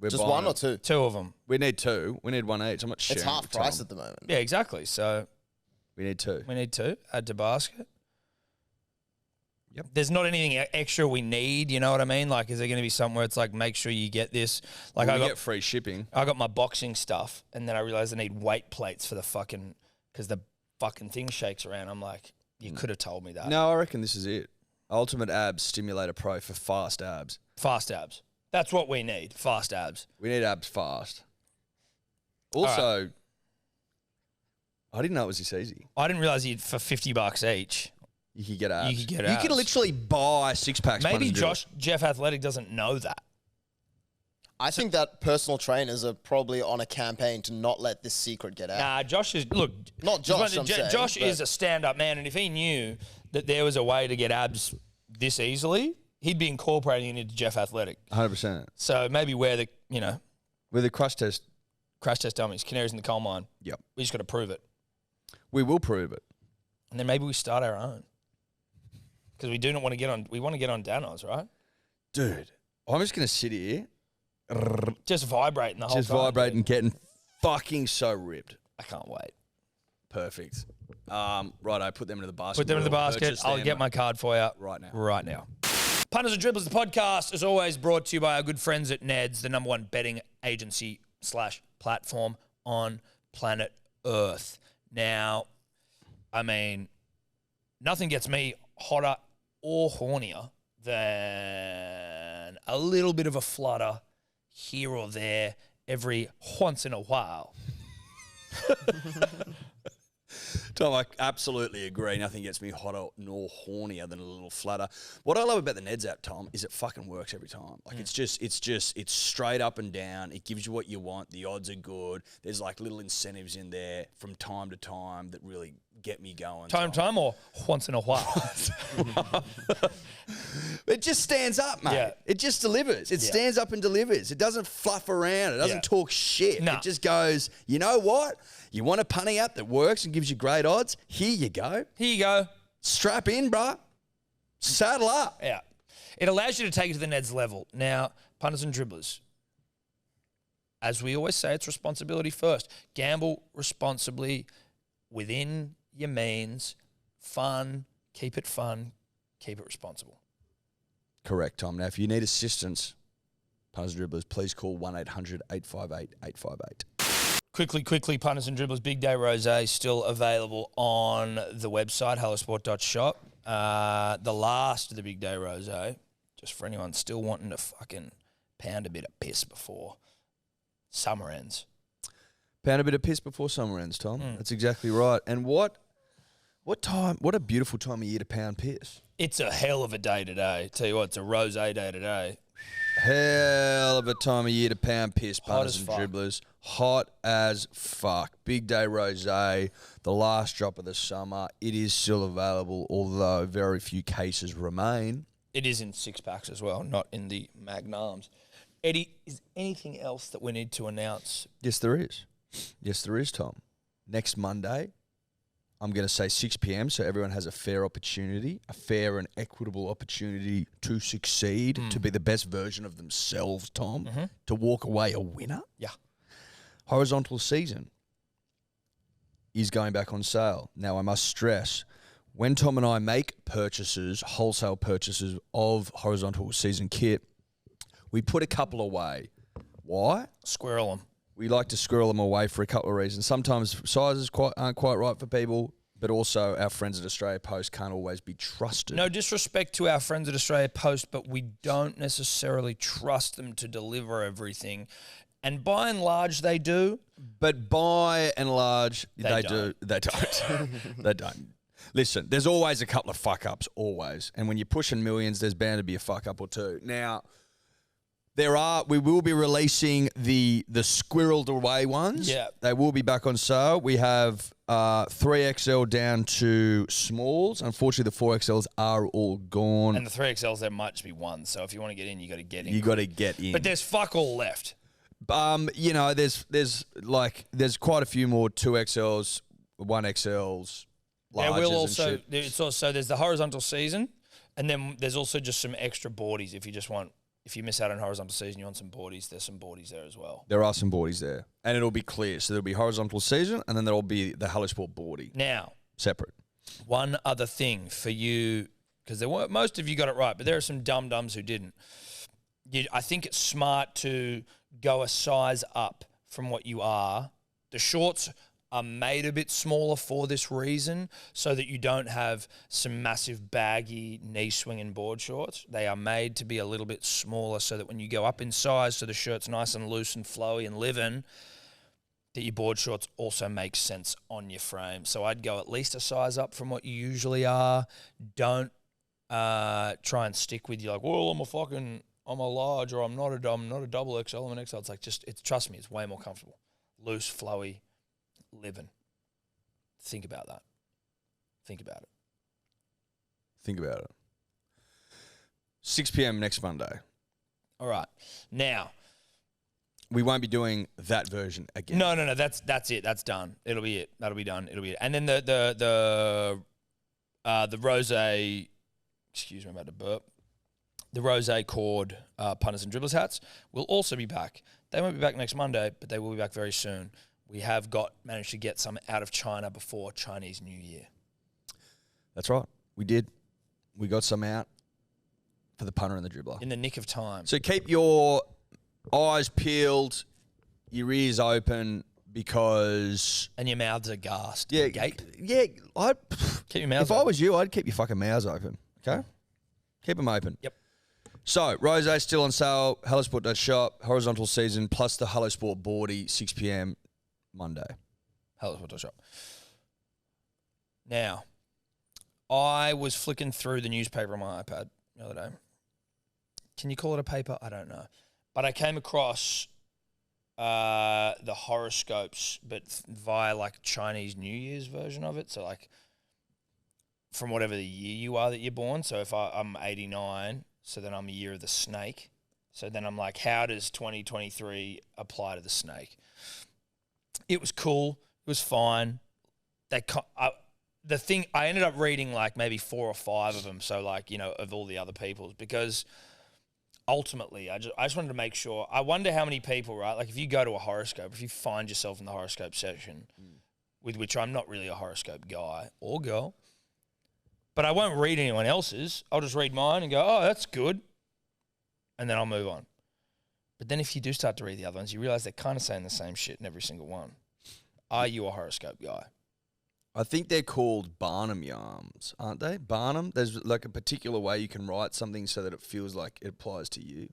We're Just buying one or it. 2? 2 of them. We need 2. We need one each. I'm not sharing It's half with price Tom. at the moment. Yeah, exactly. So We need 2. we need 2. Add to basket. Yep. There's not anything extra we need, you know what I mean? Like, is there going to be somewhere it's like, make sure you get this? Like, Well, I we got get free shipping. I got my boxing stuff, and then I realized I need weight plates for the fucking, because the fucking thing shakes around. I'm like, you could have told me that. No, I reckon this is it. Ultimate Abs Stimulator Pro for fast abs. Fast abs. That's what we need. Fast abs. We need abs fast. Also, I didn't know it was this easy. I didn't realize you'd for $50 each. You could get abs. You could get You can abs. literally buy 6-packs. Maybe Jeff Athletic doesn't know that. I think that personal trainers are probably on a campaign to not let this secret get out. Nah, Josh is look. Not Josh, I'm saying, Josh but- is a stand-up man, and if he knew that there was a way to get abs this easily, he'd be incorporating it into Jeff Athletic. 100%. So maybe we're the With a crash test, crash test dummies, canaries in the coal mine. yep. We just got to prove it, We will prove it. and then maybe we start our own because we do not want to get on. We want to get on Danos, right? Dude, I'm just going to sit here, Just vibrating the whole just time. vibrating, getting fucking so ripped. I can't wait. Perfect. Right, I put them into the basket. Put them in the We'll basket. purchase I'll them get my card for you right now. Right now. Punters and Dribblers, the podcast, is always brought to you by our good friends at Ned's, the #1 betting agency / platform on planet Earth. Now, I mean, nothing gets me hotter or hornier than a little bit of a flutter here or there every once in a while. Tom, I absolutely agree. Nothing gets me hotter nor hornier than a little flutter. What I love about the Neds app, Tom, is it fucking works every time. Like it's straight up and down. It gives you what you want. The odds are good. There's like little incentives in there from time to time that really get me going. Time or once in a while? It just stands up, mate. Yeah. It just delivers. It stands up and delivers. It doesn't fluff around. It doesn't talk shit. No. It just goes, you know what? You want a punting app that works and gives you great odds? Here you go. Here you go. Strap in, bruh. Saddle up. Yeah. It allows you to take it to the Neds level. Now, punters and dribblers, as we always say, it's responsibility first. Gamble responsibly within your means. Fun. Keep it fun. Keep it responsible. Correct, Tom. Now, if you need assistance, punters and dribblers, please call 1-800-858-858. Quickly, punters and dribblers, Big Day Rosé still available on the website, hellosport.shop. The last of the Big Day Rosé, just for anyone still wanting to fucking pound a bit of piss before summer ends. Pound a bit of piss before summer ends, Tom. That's exactly right. And what a beautiful time of year to pound piss. It's a hell of a day today. Tell you what, it's a rosé day today. Hell of a time of year to pound piss, Hot punters as and fuck. dribblers. Hot as fuck. Big Day Rosé, the last drop of the summer. It is still available, although very few cases remain. It is in 6-packs as well, not in the magnums. Eddie, is anything else that we need to announce? Yes, there is. Yes, there is, Tom. Next Monday, I'm going to say 6 p.m. so everyone has a fair opportunity, a fair and equitable opportunity to succeed, to be the best version of themselves, Tom, to walk away a winner. Yeah. Horizontal Season is going back on sale. Now, I must stress, when Tom and I make purchases, wholesale purchases of Horizontal Season kit, we put a couple away. Why? Squirrel them. We like to squirrel them away for a couple of reasons. Sometimes sizes aren't quite right for people, but also our friends at Australia Post can't always be trusted. No disrespect to our friends at Australia Post, but we don't necessarily trust them to deliver everything. And by and large, they do. But by and large, they don't. do. They don't. They don't. Listen, there's always a couple of fuck-ups, always. And when you're pushing millions, there's bound to be a fuck-up or two. Now, we will be releasing the squirreled away ones. Yeah. They will be back on sale. We have 3XL down to smalls. Unfortunately, the 4XLs are all gone. And the 3XLs, there might just be one. So if you want to get in, you got to get in. You got to get in. But there's fuck all left. You know, there's quite a few more 2XLs, 1XLs, There larges will also and shit. there's the horizontal season, and then there's also just some extra boardies if you miss out on horizontal season, you want some boardies. There's some boardies there as well. There are some boardies there, and it'll be clear. So there'll be Horizontal Season, and then there'll be the Hello Sport boardie. Now, Separate. one other thing for you, because most of you got it right, but there are some dum-dums who didn't. I think it's smart to go a size up from what you are. The shorts are made a bit smaller for this reason, so that you don't have some massive baggy knee swinging board shorts. They are made to be a little bit smaller so that when you go up in size, so the shirt's nice and loose and flowy and living, that your board shorts also make sense on your frame. So I'd go at least a size up from what you usually are. Don't try and stick with you like, well, I'm a large, or I'm not a double XL, I'm an XL. It's like, trust me, it's way more comfortable. Loose, flowy, living. Think about that. Think about it. Think about it. 6 p.m. next Monday. All right. Now, We won't be doing that version again. no. That's it. That's done. It'll be it. That'll be done. It'll be it. And then the rosé. Excuse me, I'm about to burp. The rosé cord punters and dribblers hats will also be back. They won't be back next Monday, but they will be back very soon. We have managed to get some out of China before Chinese New Year. That's right. We did. We got some out for the punter and the dribbler. In the nick of time. So keep your eyes peeled, your ears open because And your mouths are gassed. yeah, Gape. yeah. Keep your mouths If I open. was you, I'd keep your fucking mouths open. Okay, keep them open. Yep. So rosé still on sale. Hellosport.shop. Horizontal season plus the Hello Sport boardy 6 p.m. Monday. Shop. Now, I was flicking through the newspaper on my iPad the other day. Can you call it a paper? I don't know. But I came across the horoscopes, but via like Chinese New Year's version of it. So like from whatever the year you are that you're born. So if I'm 89, so then I'm a year of the snake. So then I'm like, how does 2023 apply to the snake? It was cool. It was fine. The thing, I ended up reading like maybe 4 or 5 of them. So like, you know, of all the other people's, because ultimately I just wanted to make sure. I wonder how many people, right? Like if you go to a horoscope, if you find yourself in the horoscope section, with which I'm not really a horoscope guy or girl, but I won't read anyone else's. I'll just read mine and go, oh, that's good. And then I'll move on. But then if you do start to read the other ones, you realize they're kind of saying the same shit in every single one. Are you a horoscope guy? I think they're called Barnum Yarns, aren't they? Barnum. There's like a particular way you can write something so that it feels like it applies to you.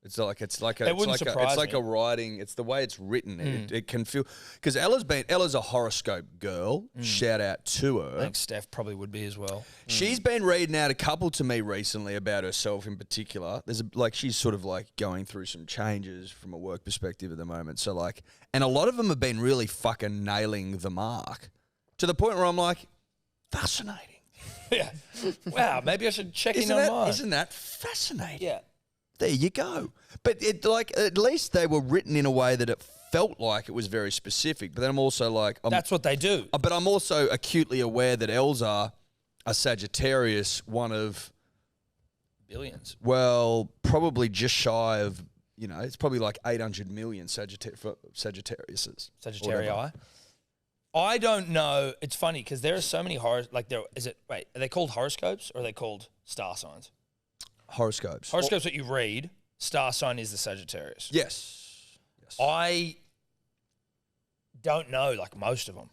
It's like a writing. It's the way it's written. It can feel, because Ella's a horoscope girl. Shout out to her. I think Steph probably would be as well. She's been reading out a couple to me recently about herself in particular. She's sort of like going through some changes from a work perspective at the moment. So like, and a lot of them have been really fucking nailing the mark to the point where I'm like, fascinating. Yeah. Wow, maybe I should check in on mine. Isn't that fascinating? Yeah. There you go. But it at least they were written in a way that it felt like it was very specific. But then I'm also like, That's what they do. But I'm also acutely aware that Elsa, a Sagittarius, one of Billions. well, probably just shy of, it's probably like 800 million Sagittariuses. Sagittarii. I don't know. It's funny because there are so many are they called horoscopes or are they called star signs? Horoscopes. Horoscopes that you read, star sign is the Sagittarius. Yes. I don't know like most of them.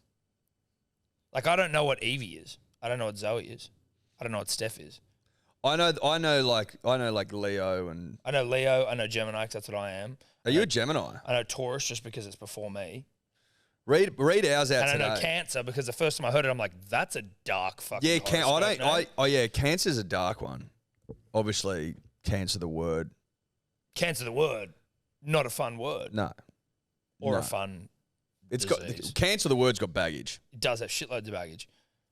Like I don't know what Evie is. I don't know what Zoe is. I don't know what Steph is. I know like Leo and I know Leo. I know Gemini because that's what I am. Are you a Gemini? I know Taurus just because it's before me. Read ours out and today. I know Cancer because the first time I heard it, I'm like, that's a dark fucking horoscope. Cancer's a dark one. Obviously, Cancer the word. Cancer the word, not a fun word. No. Or a fun disease. Cancer the word's got baggage. It does have shitloads of baggage.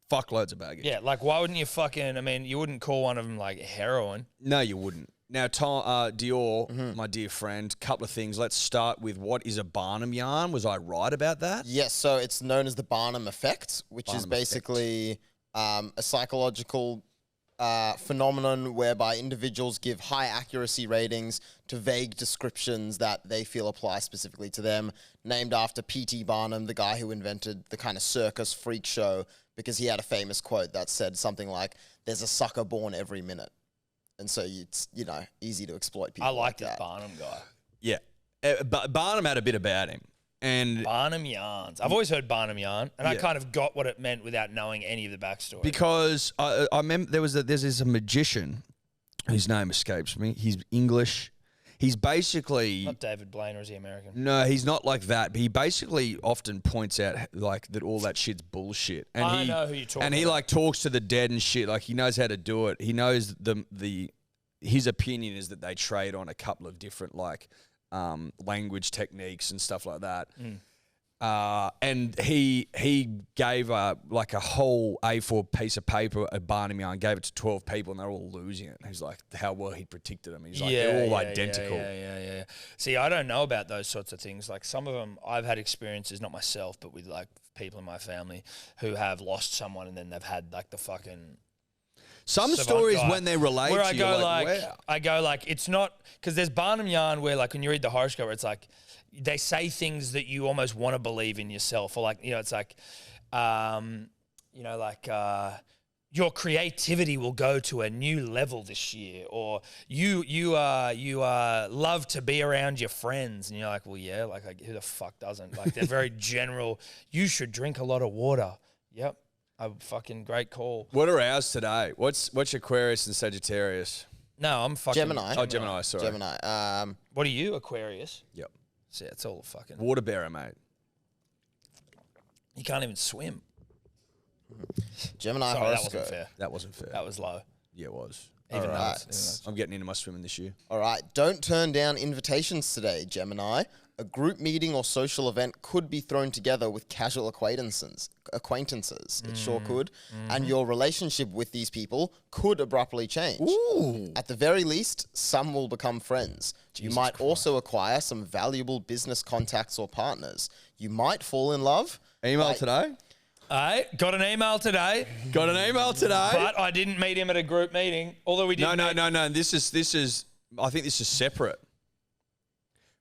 Fuck loads of baggage. Yeah, like why wouldn't you you wouldn't call one of them like heroin. No, you wouldn't. Now, DYOR, my dear friend, couple of things. Let's start with what is a Barnum yarn? Was I right about that? Yes, so it's known as the Barnum effect, which is basically a psychological phenomenon whereby individuals give high accuracy ratings to vague descriptions that they feel apply specifically to them, named after P.T. Barnum, the guy who invented the kind of circus freak show, because he had a famous quote that said something like, "There's a sucker born every minute." And so it's, easy to exploit people. I like that. this Barnum guy. Yeah. But Barnum had a bit about him. And Barnum Yarns. I've always heard Barnum Yarn, and I kind of got what it meant without knowing any of the backstory. Because I remember there's a magician whose name escapes me. He's English. He's basically Not David Blaine, or is he American? No, he's not like that. But he basically often points out like that all that shit's bullshit. And I know who you're talking about. And he like talks to the dead and shit. Like he knows how to do it. He knows his opinion is that they trade on a couple of different like language techniques and stuff like that. And he gave a whole A4 piece of paper at Barnum Yarn, gave it to 12 people, and they're all losing it. And he's like, how well he predicted them. He's like, they're all identical. Yeah. See, I don't know about those sorts of things. Like some of them, I've had experiences, not myself, but with like people in my family who have lost someone, and then they've had like the fucking. Some stories when they relate where to you, I go like, it's not, because there's Barnum Yarn where like when you read the horoscope, it's like they say things that you almost want to believe in yourself, or like, it's like, your creativity will go to a new level this year, or you love to be around your friends, and you're like, well, yeah, like who the fuck doesn't? Like they're very general. You should drink a lot of water. Yep, a fucking great call. What are ours today? What's Aquarius and Sagittarius? No, I'm fucking Gemini. Oh, Gemini. Sorry. Gemini. What are you, Aquarius? Yep. So yeah, it's all fucking. Water bearer, mate. You can't even swim. Gemini Sorry, that horoscope. wasn't fair. That wasn't fair. That was low. Yeah, it was. Even All right. notes. I'm getting into my swimming this year. All right. Don't turn down invitations today, Gemini. A group meeting or social event could be thrown together with casual acquaintances. It sure could. And your relationship with these people could abruptly change. Ooh. At the very least, some will become friends. You might also acquire some valuable business contacts or partners. You might fall in love. Email today? I got an email today, Got an email today? but I didn't meet him at a group meeting. Although we did. No. This is. I think this is separate.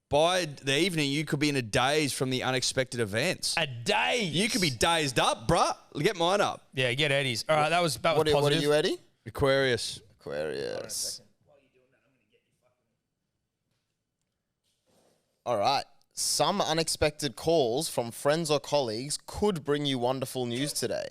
By the evening, you could be in a daze from the unexpected events. A day. You could be dazed up, bruh. Get mine up. Yeah, get Eddie's. All right, that was What positive. are you, Eddie? Aquarius. Aquarius. All right. Some unexpected calls from friends or colleagues could bring you wonderful news today.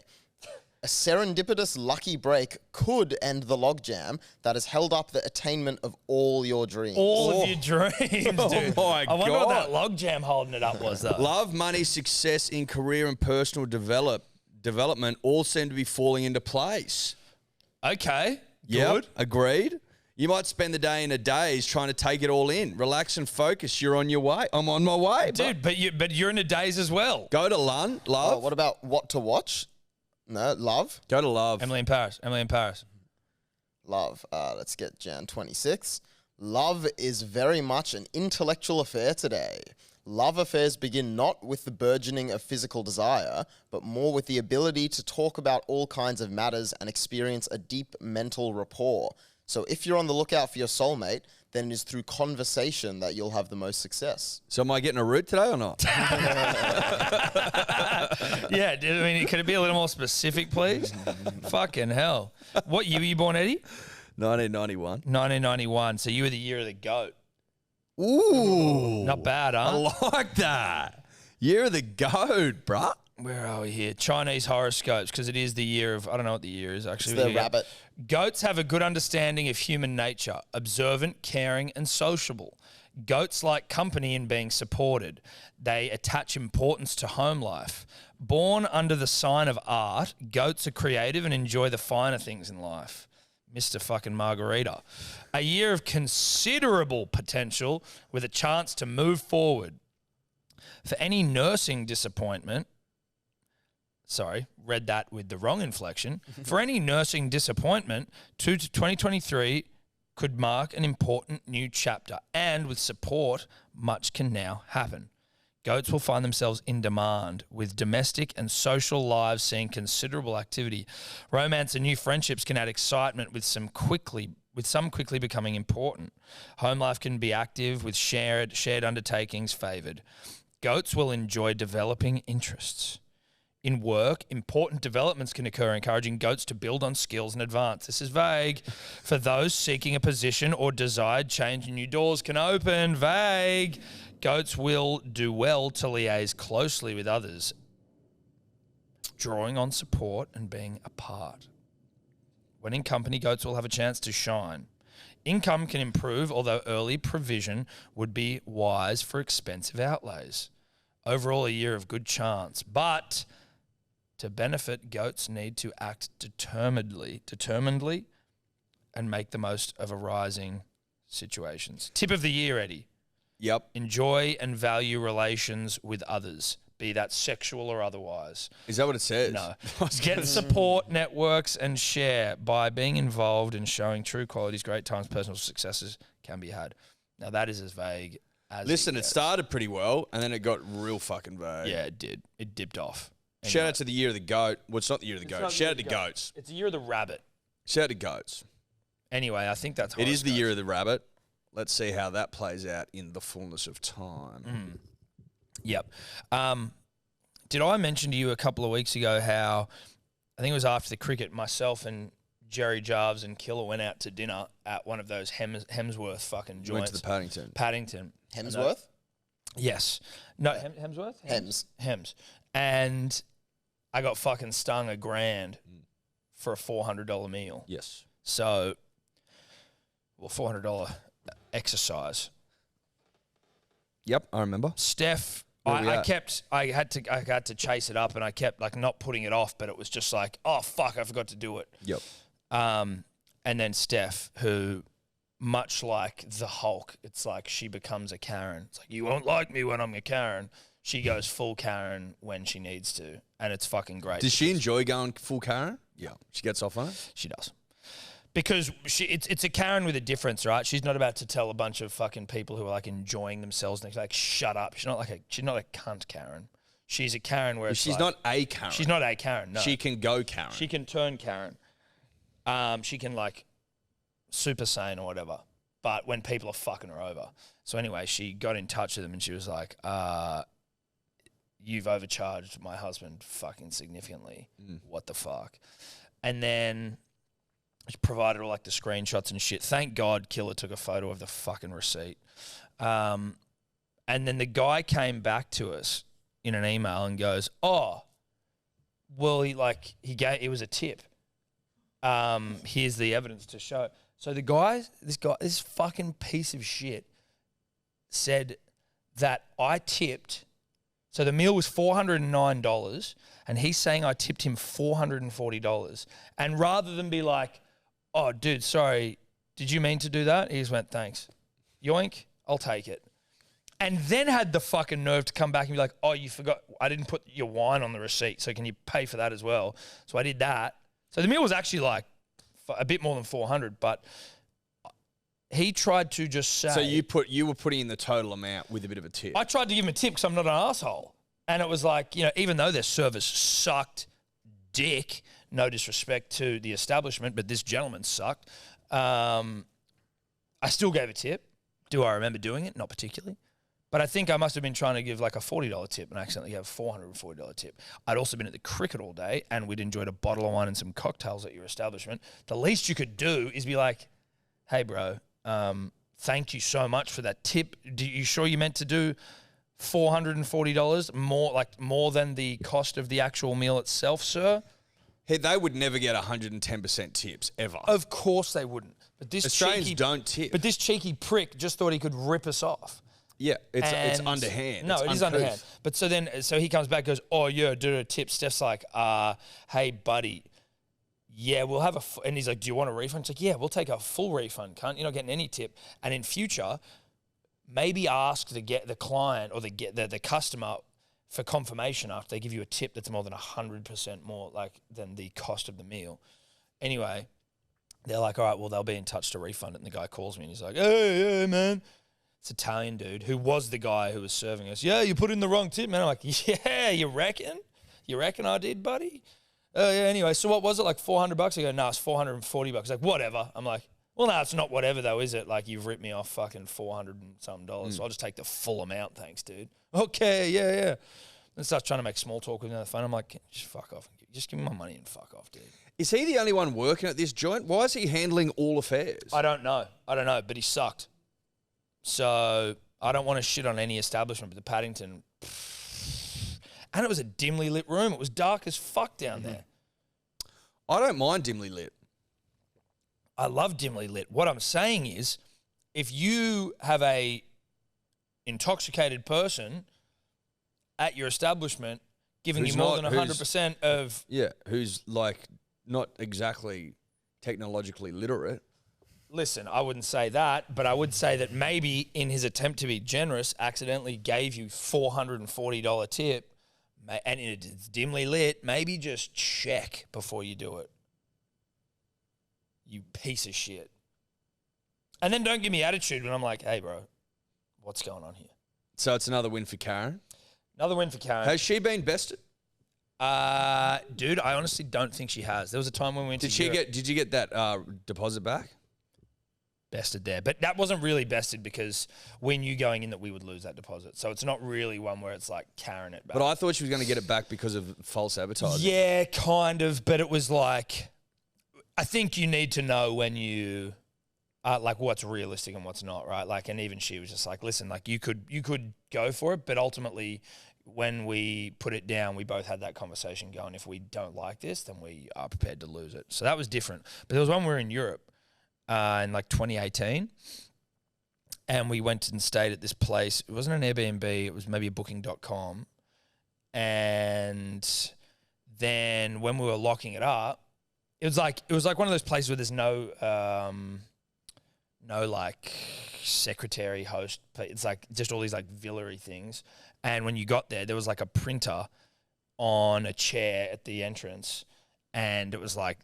A serendipitous lucky break could end the logjam that has held up the attainment of all your dreams. All of your dreams, dude. my I wonder what that God. logjam holding it up was, though. Love, money, success in career and personal development all seem to be falling into place. Okay, Yep, good. agreed. You might spend the day in a daze trying to take it all in. Relax and focus. You're on your way. I'm on my way. Dude, but you're in a daze as well. Go to Love. Oh, what about what to watch? No, love. Go to Love. Emily in Paris. Love. Let's get Jan 26. Love is very much an intellectual affair today. Love affairs begin not with the burgeoning of physical desire, but more with the ability to talk about all kinds of matters and experience a deep mental rapport. So if you're on the lookout for your soulmate, then it is through conversation that you'll have the most success. So am I getting a root today or not? Yeah, dude, I mean, could it be a little more specific, please? Fucking hell. What year were you born, Eddie? 1991. 1991. So you were the year of the goat. Ooh. Not bad, huh? I like that. Year of the goat, bruh. Where are we here? Chinese horoscopes, because it is the year of, I don't know what the year is actually. It's the Yeah. rabbit. Goats have a good understanding of human nature, observant, caring, and sociable. Goats like company and being supported. They attach importance to home life. Born under the sign of art, goats are creative and enjoy the finer things in life. Mr. fucking Margarita. A year of considerable potential with a chance to move forward. For any nursing disappointment, sorry, read that with the wrong inflection. For any nursing disappointment, 2023 could mark an important new chapter, and with support, much can now happen. Goats will find themselves in demand, with domestic and social lives seeing considerable activity. Romance and new friendships can add excitement, with some quickly becoming important. Home life can be active, with shared undertakings favoured. Goats will enjoy developing interests. In work, important developments can occur, encouraging goats to build on skills and advance. This is vague. For those seeking a position or desired change, new doors can open. Vague. Goats will do well to liaise closely with others, drawing on support and being a part. When in company, goats will have a chance to shine. Income can improve, although early provision would be wise for expensive outlays. Overall, a year of good chance, but to benefit, goats need to act determinedly and make the most of arising situations. Tip of the year, Eddie. Yep. Enjoy and value relations with others, be that sexual or otherwise. Is that what it says? No. Get support networks and share. By being involved and showing true qualities, great times, personal successes can be had. Now, that is as vague as Listen, it gets. started pretty well, and then it got real fucking vague. Yeah, it did. It dipped off. Shout out to the year of the goat. Well, it's not the year of the goat. Shout out to goats. It's the year of the rabbit. Shout out to goats. Anyway, I think that's It is the horoscopes. year of the rabbit. Let's see how that plays out in the fullness of time. Yep. Did I mention to you a couple of weeks ago how I think it was after the cricket, myself and Jerry Jarves and Killer went out to dinner at one of those Hemsworth fucking joints. Went to the Paddington. Paddington. Hemsworth? Yes. No, Hemsworth? Hems. And I got fucking stung $1,000 for a $400 meal. Yes. So, well, $400 exercise. Yep, I remember. Steph, Where we I at? had to chase it up, and I kept like not putting it off, but it was just like, oh fuck, I forgot to do it. Yep. And then Steph, who, much like the Hulk, it's like she becomes a Karen. It's like, you won't like me when I'm a Karen. She goes full Karen when she needs to, and it's fucking great. Does she enjoy going full Karen? Yeah. She gets off on it? She does. Because it's a Karen with a difference, right? She's not about to tell a bunch of fucking people who are like enjoying themselves and like, shut up. She's not a cunt Karen. She's a Karen where She's like, not a Karen. She's not a Karen, no. She can go Karen. She can turn Karen. She can like super sane or whatever. But when people are fucking her over. So anyway, she got in touch with them and she was like, you've overcharged my husband fucking significantly. What the fuck? And then she provided all like the screenshots and shit. Thank God Killer took a photo of the fucking receipt. And then the guy came back to us in an email and goes, oh, well, it was a tip. Here's the evidence to show. So this fucking piece of shit said that I tipped. So the meal was $409, and he's saying I tipped him $440. And rather than be like, oh, dude, sorry, did you mean to do that? He just went, thanks. Yoink, I'll take it. And then had the fucking nerve to come back and be like, oh, you forgot, I didn't put your wine on the receipt, so can you pay for that as well? So I did that. So the meal was actually like a bit more than $400, but he tried to just say. So you were putting in the total amount with a bit of a tip. I tried to give him a tip because I'm not an asshole. And it was like, even though their service sucked dick, no disrespect to the establishment, but this gentleman sucked, I still gave a tip. Do I remember doing it? Not particularly. But I think I must have been trying to give like a $40 tip and accidentally gave a $440 tip. I'd also been at the cricket all day and we'd enjoyed a bottle of wine and some cocktails at your establishment. The least you could do is be like, hey, bro, thank you so much for that tip. You sure you meant to do $440 more than the cost of the actual meal itself, sir? Hey, they would never get 110% tips ever. Of course they wouldn't. But this Australians don't tip. But this cheeky prick just thought he could rip us off. Yeah, it's underhand. No, it's it is uncouth. underhand. But so he comes back and goes, oh, yeah, do a tip. Steph's like, hey, buddy, yeah, we'll have and he's like, do you want a refund? It's like, yeah, we'll take a full refund, cunt. You're not getting any tip. And in future, maybe ask the client or the customer for confirmation after they give you a tip that's more than 100% more than the cost of the meal. Anyway, they're like, all right, well, they'll be in touch to refund it. And the guy calls me and he's like, hey, man. It's an Italian dude who was the guy who was serving us. Yeah, you put in the wrong tip, man. I'm like, yeah, you reckon? You reckon I did, buddy? Oh, yeah, anyway, so what was it, like $400? I go, no, it's $440. He's like, whatever. I'm like, well, no, it's not whatever though, is it? Like, you've ripped me off fucking $400 and something dollars. So I'll just take the full amount, thanks, dude. Okay, yeah. And starts trying to make small talk with me on the phone. I'm like, just fuck off. Just give me my money and fuck off, dude. Is he the only one working at this joint? Why is he handling all affairs? I don't know, but he sucked. So I don't want to shit on any establishment, but the Paddington, and it was a dimly lit room. It was dark as fuck down there. I don't mind dimly lit. I love dimly lit. What I'm saying is, if you have a intoxicated person at your establishment giving you more than 100% of... Yeah, who's like not exactly technologically literate. Listen, I wouldn't say that, but I would say that maybe in his attempt to be generous, accidentally gave you $440 tip, and it's dimly lit. Maybe just check before you do it. You piece of shit. And then don't give me attitude when I'm like, hey, bro, what's going on here? So it's another win for Karen. Another win for Karen. Has she been bested? Dude, I honestly don't think she has. There was a time when we went to Europe. Did you get that deposit back? bested there. But that wasn't really bested because we knew going in that we would lose that deposit. So it's not really one where it's like carrying it back. But I thought she was going to get it back because of false advertising. Yeah, kind of. But it was like, I think you need to know when you, like what's realistic and what's not, right? Like, and even she was just like, listen, like you could go for it, but ultimately when we put it down, we both had that conversation going, if we don't like this, then we are prepared to lose it. So that was different. But there was one we were in Europe in like 2018, and we went and stayed at this place. It wasn't an Airbnb, it was maybe a booking.com. And then when we were locking it up, it was like one of those places where there's no like secretary, host. It's like just all these like villa-y things. And when you got there was like a printer on a chair at the entrance, and it was like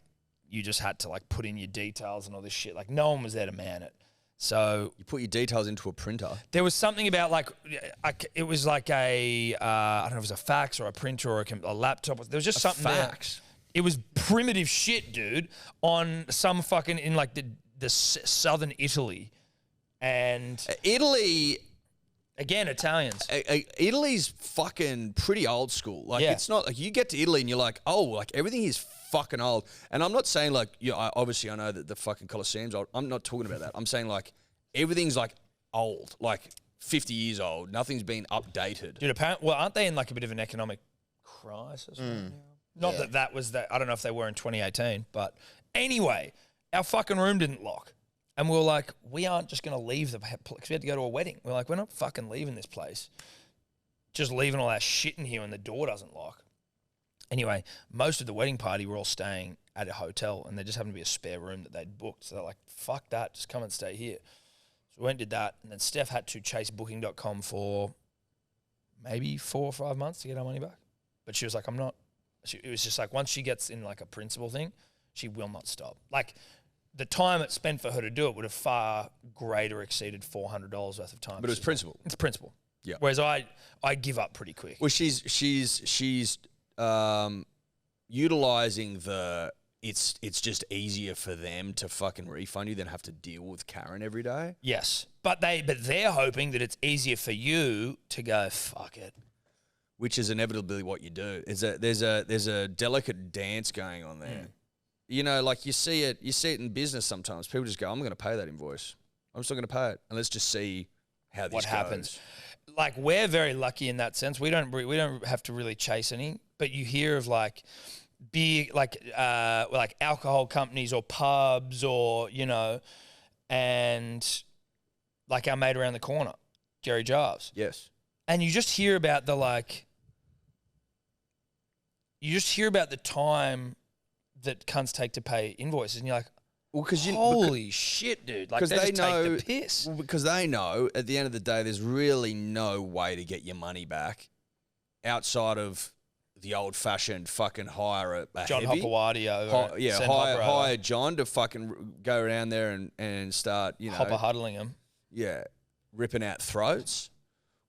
you just had to like put in your details and all this shit. Like no one was there to man it. So You put your details into a printer. there was something about like it was like a I don't know if it was a fax or a printer or a laptop. There was just something fax. there. It was primitive shit, dude, on some fucking in like the southern Italy, and Italy... again Italians. Italy's fucking pretty old school. Like, Yeah. it's not like you get to Italy and you're like, oh, like everything is fucking old. And I'm not saying like, obviously I know that the fucking Colosseum's old. I'm not talking about that. I'm saying like everything's like old, like 50 years old. Nothing's been updated. Dude, apparently, well, aren't they in like a bit of an economic crisis right now? Not that was that. I don't know if they were in 2018, but anyway, our fucking room didn't lock. And we were like, we aren't just going to leave the place. We had to go to a wedding. We're like, we're not fucking leaving this place. Just leaving all our shit in here and the door doesn't lock. Anyway, most of the wedding party were all staying at a hotel, and there just happened to be a spare room that they'd booked. So they're like, fuck that, just come and stay here. So we went and did that, and then Steph had to chase booking.com for maybe 4 or 5 months to get our money back. But she was like, I'm not. It was just like once she gets in like a principal thing, she will not stop. Like the time it spent for her to do it would have far greater exceeded $400 worth of time. But it was principle. It's principle. Yeah. Whereas I give up pretty quick. Well, she's utilizing the it's just easier for them to fucking refund you than have to deal with Karen every day. Yes, but they're hoping that it's easier for you to go fuck it. Which is inevitably what you do. There's a delicate dance going on there. You know, like you see it in business sometimes. People just go, I'm going to pay that invoice. I'm still going to pay it, and let's just see how this What goes. happens? Like we're very lucky in that sense. We don't have to really chase any, but you hear of like big like alcohol companies or pubs or and like our mate around the corner, Jerry Jarves. Yes. And you just hear about the time that cunts take to pay invoices, and you're like, Well, because holy shit, dude! Like they just take the piss. Well, because they know at the end of the day, there's really no way to get your money back outside of the old-fashioned fucking hire a John heavy. Hopperwadi over. Send Hopper over. Hire John to fucking go around there and start, Hopper huddling him. Yeah, ripping out throats.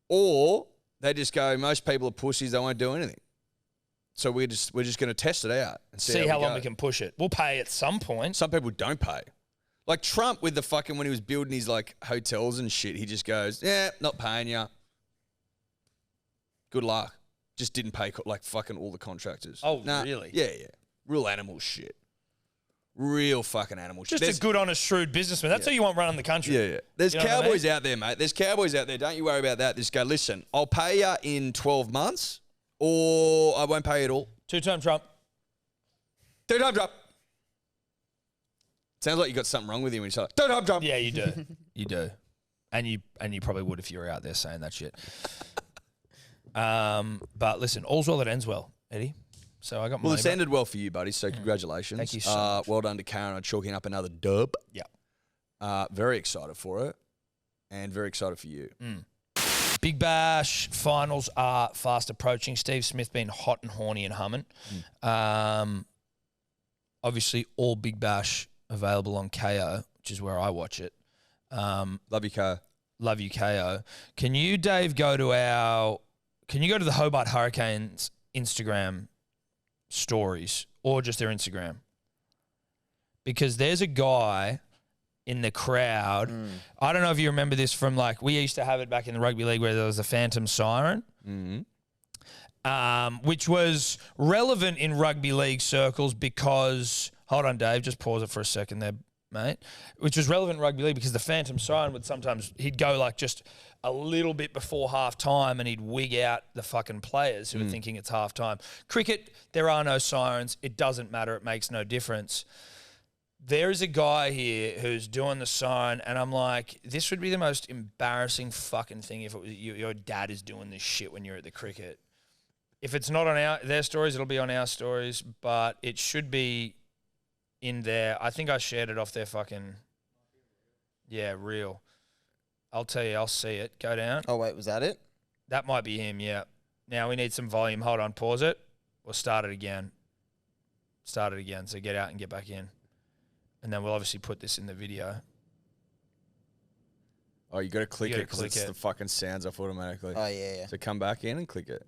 Or they just go, most people are pussies, they won't do anything. So we're just going to test it out and see how long we can push it. We'll pay at some point. Some people don't pay. Like Trump with the fucking, when he was building his like hotels and shit, he just goes, yeah, not paying you. Good luck. Just didn't pay like fucking all the contractors. Oh, really? Yeah. Real animal shit. Real fucking animal shit. Just a good, honest, shrewd businessman. That's who you want running the country. Yeah. There's You know what I cowboys mean? out there, mate. There's cowboys out there. Don't you worry about that. Just go, listen, I'll pay you in 12 months or I won't pay you at all. Two-term Trump. Two-time Trump. Sounds like you got something wrong with you when you say, like, two-time Trump. Yeah, you do. You do. And you probably would if you were out there saying that shit. But listen, all's well that ends well, Eddie. So I got my. Well, it's ended well for you, buddy. So congratulations. Thank you so much. Well done to Karen on chalking up another dub. Yeah. Very excited for it, and very excited for you. Big Bash finals are fast approaching. Steve Smith been hot and horny and humming. Obviously, all Big Bash available on KO, which is where I watch it. Love you, KO. Love you, KO. Can you, Dave, go to the Hobart Hurricanes Instagram stories or just their Instagram? Because there's a guy in the crowd. I don't know if you remember this from like, we used to have it back in the rugby league where there was a phantom siren, which was relevant in rugby league circles because, hold on, Dave, just pause it for a second there, mate. Which was relevant in rugby league because the phantom siren would sometimes, he'd go like just a little bit before half time and he'd wig out the fucking players who were thinking it's half time. Cricket, there are no sirens. It doesn't matter. It makes no difference. There is a guy here who's doing the siren, and I'm like, this would be the most embarrassing fucking thing if it was your dad is doing this shit when you're at the cricket. If it's not on their stories, it'll be on our stories, but it should be in there. I think I shared it off their fucking, reel. I'll tell you, I'll see it. Go down. Oh, wait, was that it? That might be him, yeah. Now we need some volume. Hold on, pause it. We'll start it again. Start it again. So get out and get back in. And then we'll obviously put this in the video. Oh, you got to click You it gotta because click it's it. the fucking sounds off automatically. Oh, yeah. So come back in and click it.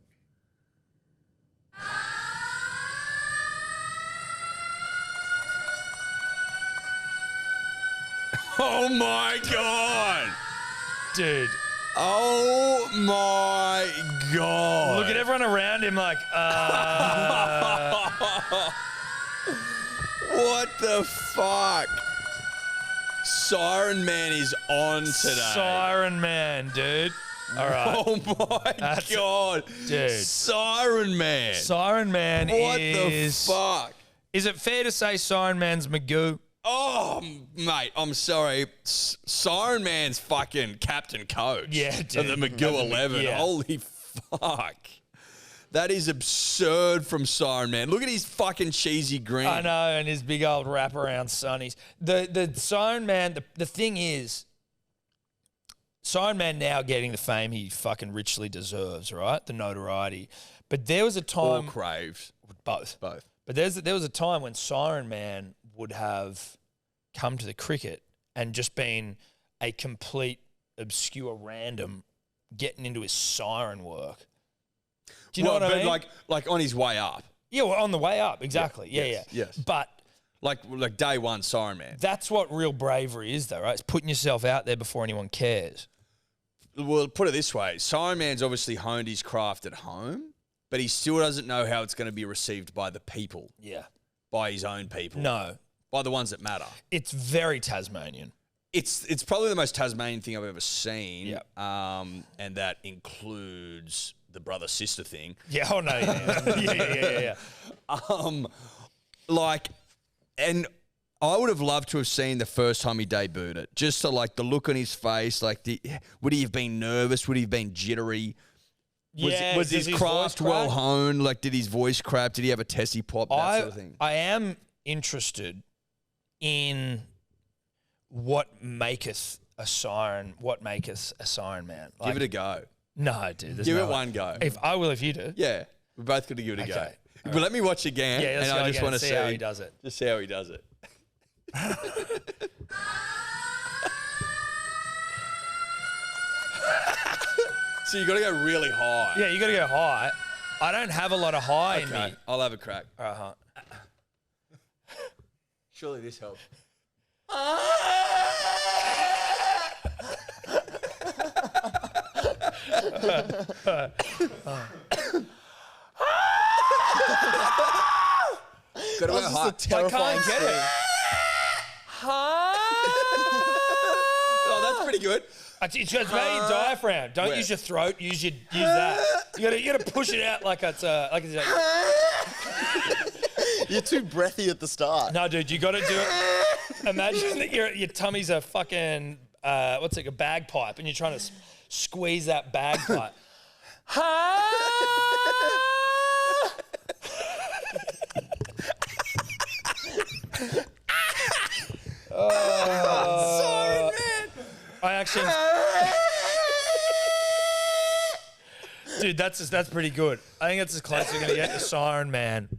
Oh my God. Dude. Oh my God. Look at everyone around him like, What the fuck? Siren Man is on today. Siren Man, dude. All right. Oh my God. Dude. Siren Man. Siren Man What is... the fuck? Is it fair to say Siren Man's Magoo? Oh, mate, I'm sorry. Siren Man's fucking captain coach. Yeah, dude. Of the Magoo 11. Yeah. Holy fuck. That is absurd from Siren Man. Look at his fucking cheesy grin. I know, and his big old wraparound sunnies. The Siren Man, the thing is, Siren Man now getting the fame he fucking richly deserves, right? The notoriety. But there was a Or time... craves. Both. Both. But there was a time when Siren Man would have come to the cricket and just been a complete obscure random getting into his siren work. Do you know what I mean? Like on his way up. Yeah, well, on the way up, exactly. Yes. But Like day one Siren Man. that's what real bravery is, though, right? It's putting yourself out there before anyone cares. Well, put it this way. Siren Man's obviously honed his craft at home, but he still doesn't know how it's going to be received by the people, Yeah. by his own people. No, By the ones that matter. it's very Tasmanian. It's probably the most Tasmanian thing I've ever seen. Yep. And that includes the brother-sister thing. Yeah, oh no, yeah. And I would have loved to have seen the first time he debuted it. Just to like the look on his face, like would he have been nervous? Would he have been jittery? Was his craft well honed? Like, did his voice crack? Did he have a tessie pop? That sort of thing. I am interested in what maketh a siren man. Like, Give it a go. no, dude. Give it one go. If you do. Yeah, we're both going to give it a go. Okay. But let me watch again. Yeah, let's and go I just again want and to see how he does it. Just see how he does it. So you got to go really high. Yeah, you got to go high. I don't have a lot of high in Okay, me. I'll have a crack. Uh-huh. Surely this helps. Got to go high. That's just a terrifying get it. scream. Oh, that's pretty good. It's about your diaphragm. Don't Where? use your throat. Use that. You gotta push it out like it's You're too breathy at the start. No, dude, you got to do it. Imagine that your tummy's a fucking a bagpipe, and you're trying to squeeze that bagpipe. Siren Man. I actually, dude, that's pretty good. I think that's as close as you're gonna get to Siren Man.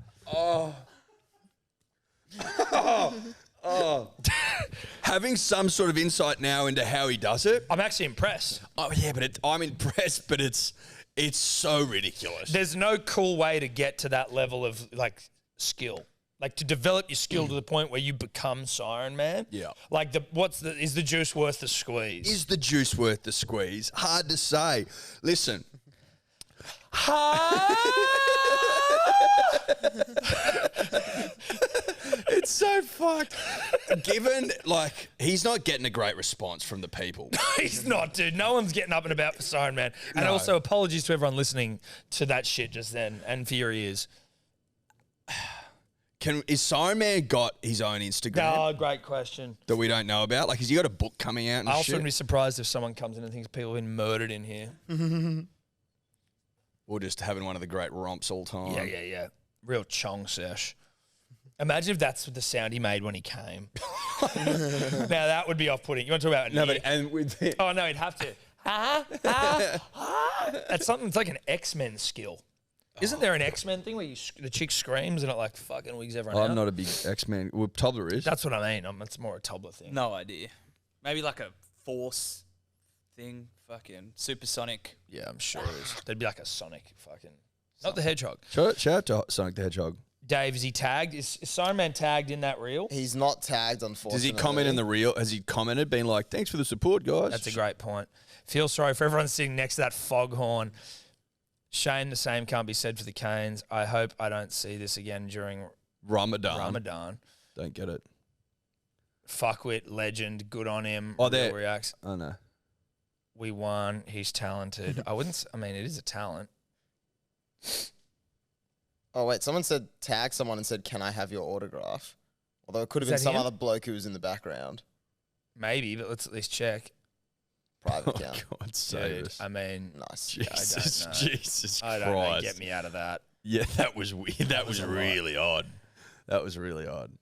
Having some sort of insight now into how he does it. I'm actually impressed. Oh yeah, but I'm impressed. But it's so ridiculous. There's no cool way to get to that level of like skill. Like to develop your skill to the point where you become Siren Man. Yeah. Like is the juice worth the squeeze? Is the juice worth the squeeze? Hard to say. Listen. It's so fucked. Given, like, he's not getting a great response from the people. He's not, dude. No one's getting up and about for Siren Man. And No. also, apologies to everyone listening to that shit just then and for your ears. Is Siren Man got his own Instagram Oh, great question. that we don't know about? Like, has he got a book coming out and I also shit? wouldn't be surprised if someone comes in and thinks people have been murdered in here. Or just having one of the great romps all time. Yeah. Real chong sesh. Imagine if that's the sound he made when he came. Now that would be off-putting. You want to talk about No, but and with the, Oh no, he'd have to. That's something. It's like an X-Men skill. Isn't there an X-Men thing where the chick screams and it like fucking wigs everyone out? I'm not a big X-Men. Well, Tobler is. That's what I mean. It's more a Tobler thing. No idea. Maybe like a force thing. Fucking supersonic. Yeah, I'm sure it is. There'd be like a Sonic fucking. Not the Hedgehog. Shout out to Sonic the Hedgehog. Dave, is he tagged? Is Siren Man tagged in that reel? He's not tagged, Does unfortunately. he comment in the reel? Has he commented, been like, thanks for the support, guys? That's a great point. Feel sorry for everyone sitting next to that foghorn. Shame the same can't be said for the Canes. I hope I don't see this again during Ramadan. Don't get it. Fuckwit, legend, good on him. Oh, Real there. reacts. Oh, no. We won. He's talented. I mean, it is a talent. Oh, wait. Someone said tag someone and said, can I have your autograph? Although it could have been Is that some him? other bloke who was in the background. Maybe, but let's at least check. Private Oh, account. God, save Dude, us. I mean, Nice. Jesus, I don't know. Jesus I don't know. Christ. Get me out of that. Yeah, that was weird. That was was a lot. really odd. That was really odd.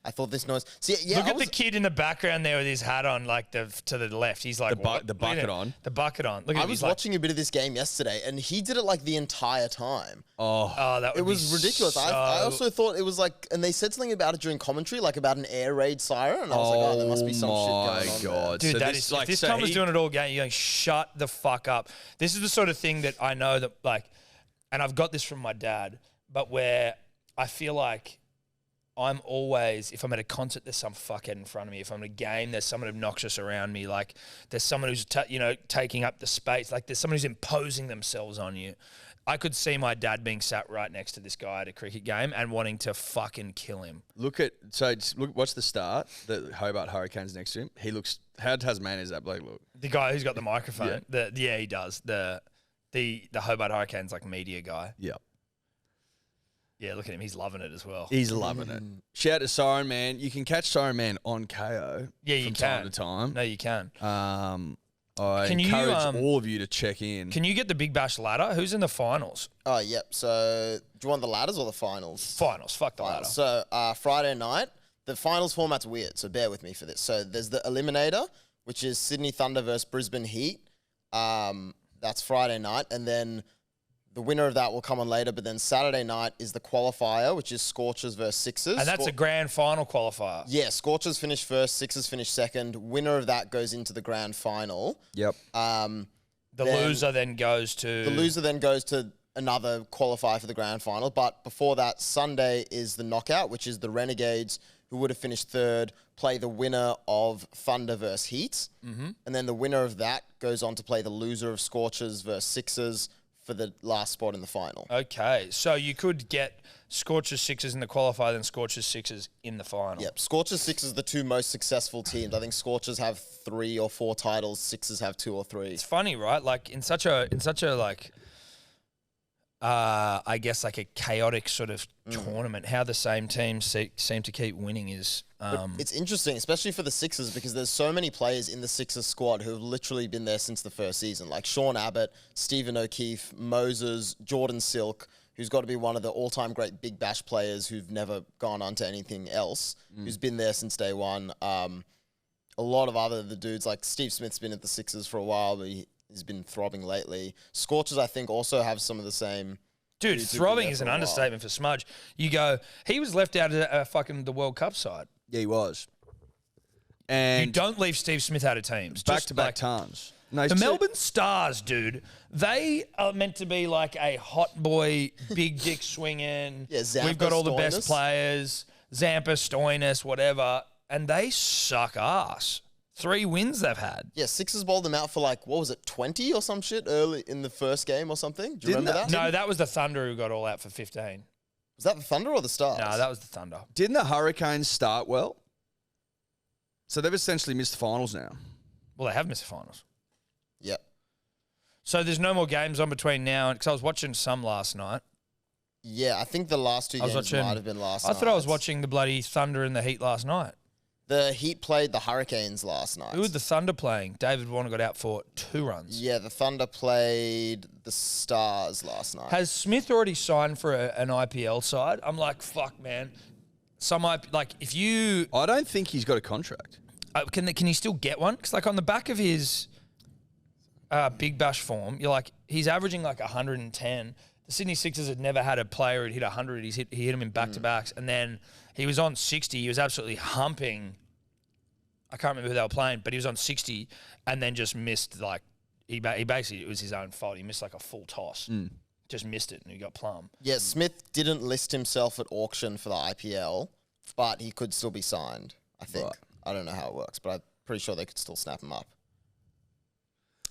I thought this noise. See, yeah, Look I at was, the kid in the background there with his hat on, like to the left. He's like The bucket Look at him. on. The bucket on. Look at I him. was He's like, watching a bit of this game yesterday, and he did it like the entire time. Oh, oh, that would It was be ridiculous. I also thought it was like, and they said something about it during commentary, like about an air raid siren. And I was like, oh, there must be some shit going on. my God. Dude, So that this, is, like, if this so cunt was he- doing it all game, you're going, shut the fuck up. This is the sort of thing that I know that, like, and I've got this from my dad, but where I feel like I'm always, if I'm at a concert, there's some fuckhead in front of me. If I'm at a game, there's someone obnoxious around me. Like, there's someone who's, taking up the space. Like, there's someone who's imposing themselves on you. I could see my dad being sat right next to this guy at a cricket game and wanting to fucking kill him. Watch the start. The Hobart Hurricanes next to him. He looks, how Tasmanian does that bloke look? The guy who's got the microphone. Yeah, he does. The Hobart Hurricanes, like, media guy. Yeah. Yeah, look at him. He's loving it as well. He's loving it. Shout out to Siren Man. You can catch Siren Man on KO Yeah, you from can. time to time. No, you can. I Can you, encourage all of you to check in. Can you get the Big Bash ladder? Who's in the finals? Oh, yep. So, do you want the ladders or the finals? Finals. Fuck the ladder. So, Friday night, the finals format's weird, so bear with me for this. So, there's the Eliminator, which is Sydney Thunder versus Brisbane Heat. That's Friday night. And then the winner of that will come on later. But then Saturday night is the qualifier, which is Scorchers versus Sixers. And that's a grand final qualifier. Yeah, Scorchers finish first, Sixers finish second. Winner of that goes into the grand final. Yep. The then- loser then goes to... The loser then goes to another qualifier for the grand final. But before that, Sunday is the knockout, which is the Renegades, who would have finished third, play the winner of Thunder versus Heat. Mm-hmm. And then the winner of that goes on to play the loser of Scorchers versus Sixers for the last spot in the final. Okay, so you could get Scorchers Sixers in the qualifier, then Scorchers Sixers in the final. Yep, Scorchers, Sixers, the two most successful teams. I think Scorchers have 3 or 4 titles, Sixers have 2 or 3. It's funny, right? Like in such a like, I guess like a chaotic sort of tournament, how the same teams seem to keep winning is. It's interesting, especially for the Sixers, because there's so many players in the Sixers squad who have literally been there since the first season, like Sean Abbott, Stephen O'Keefe, Moses, Jordan Silk, who's got to be one of the all-time great Big Bash players who've never gone on to anything else, who's been there since day one. A lot of the dudes, like Steve Smith's been at the Sixers for a while, but he's been throbbing lately. Scorchers, I think, also have some of the same... Dude, dudes who've been throbbing there is for an a while. understatement for Smudge. You go, he was left out of fucking the World Cup side. Yeah, he was. You And don't leave Steve Smith out of teams. Just back-to-back like- times. No, The he's Melbourne Stars, dude, they are meant to be like a hot boy, big dick swinging. Yeah, Zampa, we've got all the best Stoinis. players, Zampa, Stoinis, whatever, and they suck ass. 3 wins they've had. Yeah, Sixers bowled them out for like, what was it, 20 or some shit early in the first game or something? Do you Didn't remember that? No, that was the Thunder who got all out for 15. Was that the Thunder or the Stars? No, that was the Thunder. Didn't the Hurricanes start well? So they've essentially missed the finals now. Well, they have missed the finals. Yep. So there's no more games on between now, because I was watching some last night. Yeah, I think the last 2 I was games watching. might have been last I night. thought I was watching the bloody Thunder and the Heat last night. The Heat played the Hurricanes last night. Who was the Thunder playing? David Warner got out for 2 runs. Yeah, the Thunder played the Stars last night. Has Smith already signed for an IPL side? I'm like, fuck, man. If you I don't think he's got a contract. can he still get one? Because like on the back of his Big Bash form, you're like he's averaging like 110. The Sydney Sixers had never had a player who'd hit 100. He hit him in back to backs, and then he was on 60. He was absolutely humping. I can't remember who they were playing, but he was on 60, and then just missed like he basically it was his own fault. He missed like a full toss, just missed it, and he got plumb. Yeah, Smith didn't list himself at auction for the IPL, but he could still be signed, I think. Right. I don't know how it works, but I'm pretty sure they could still snap him up.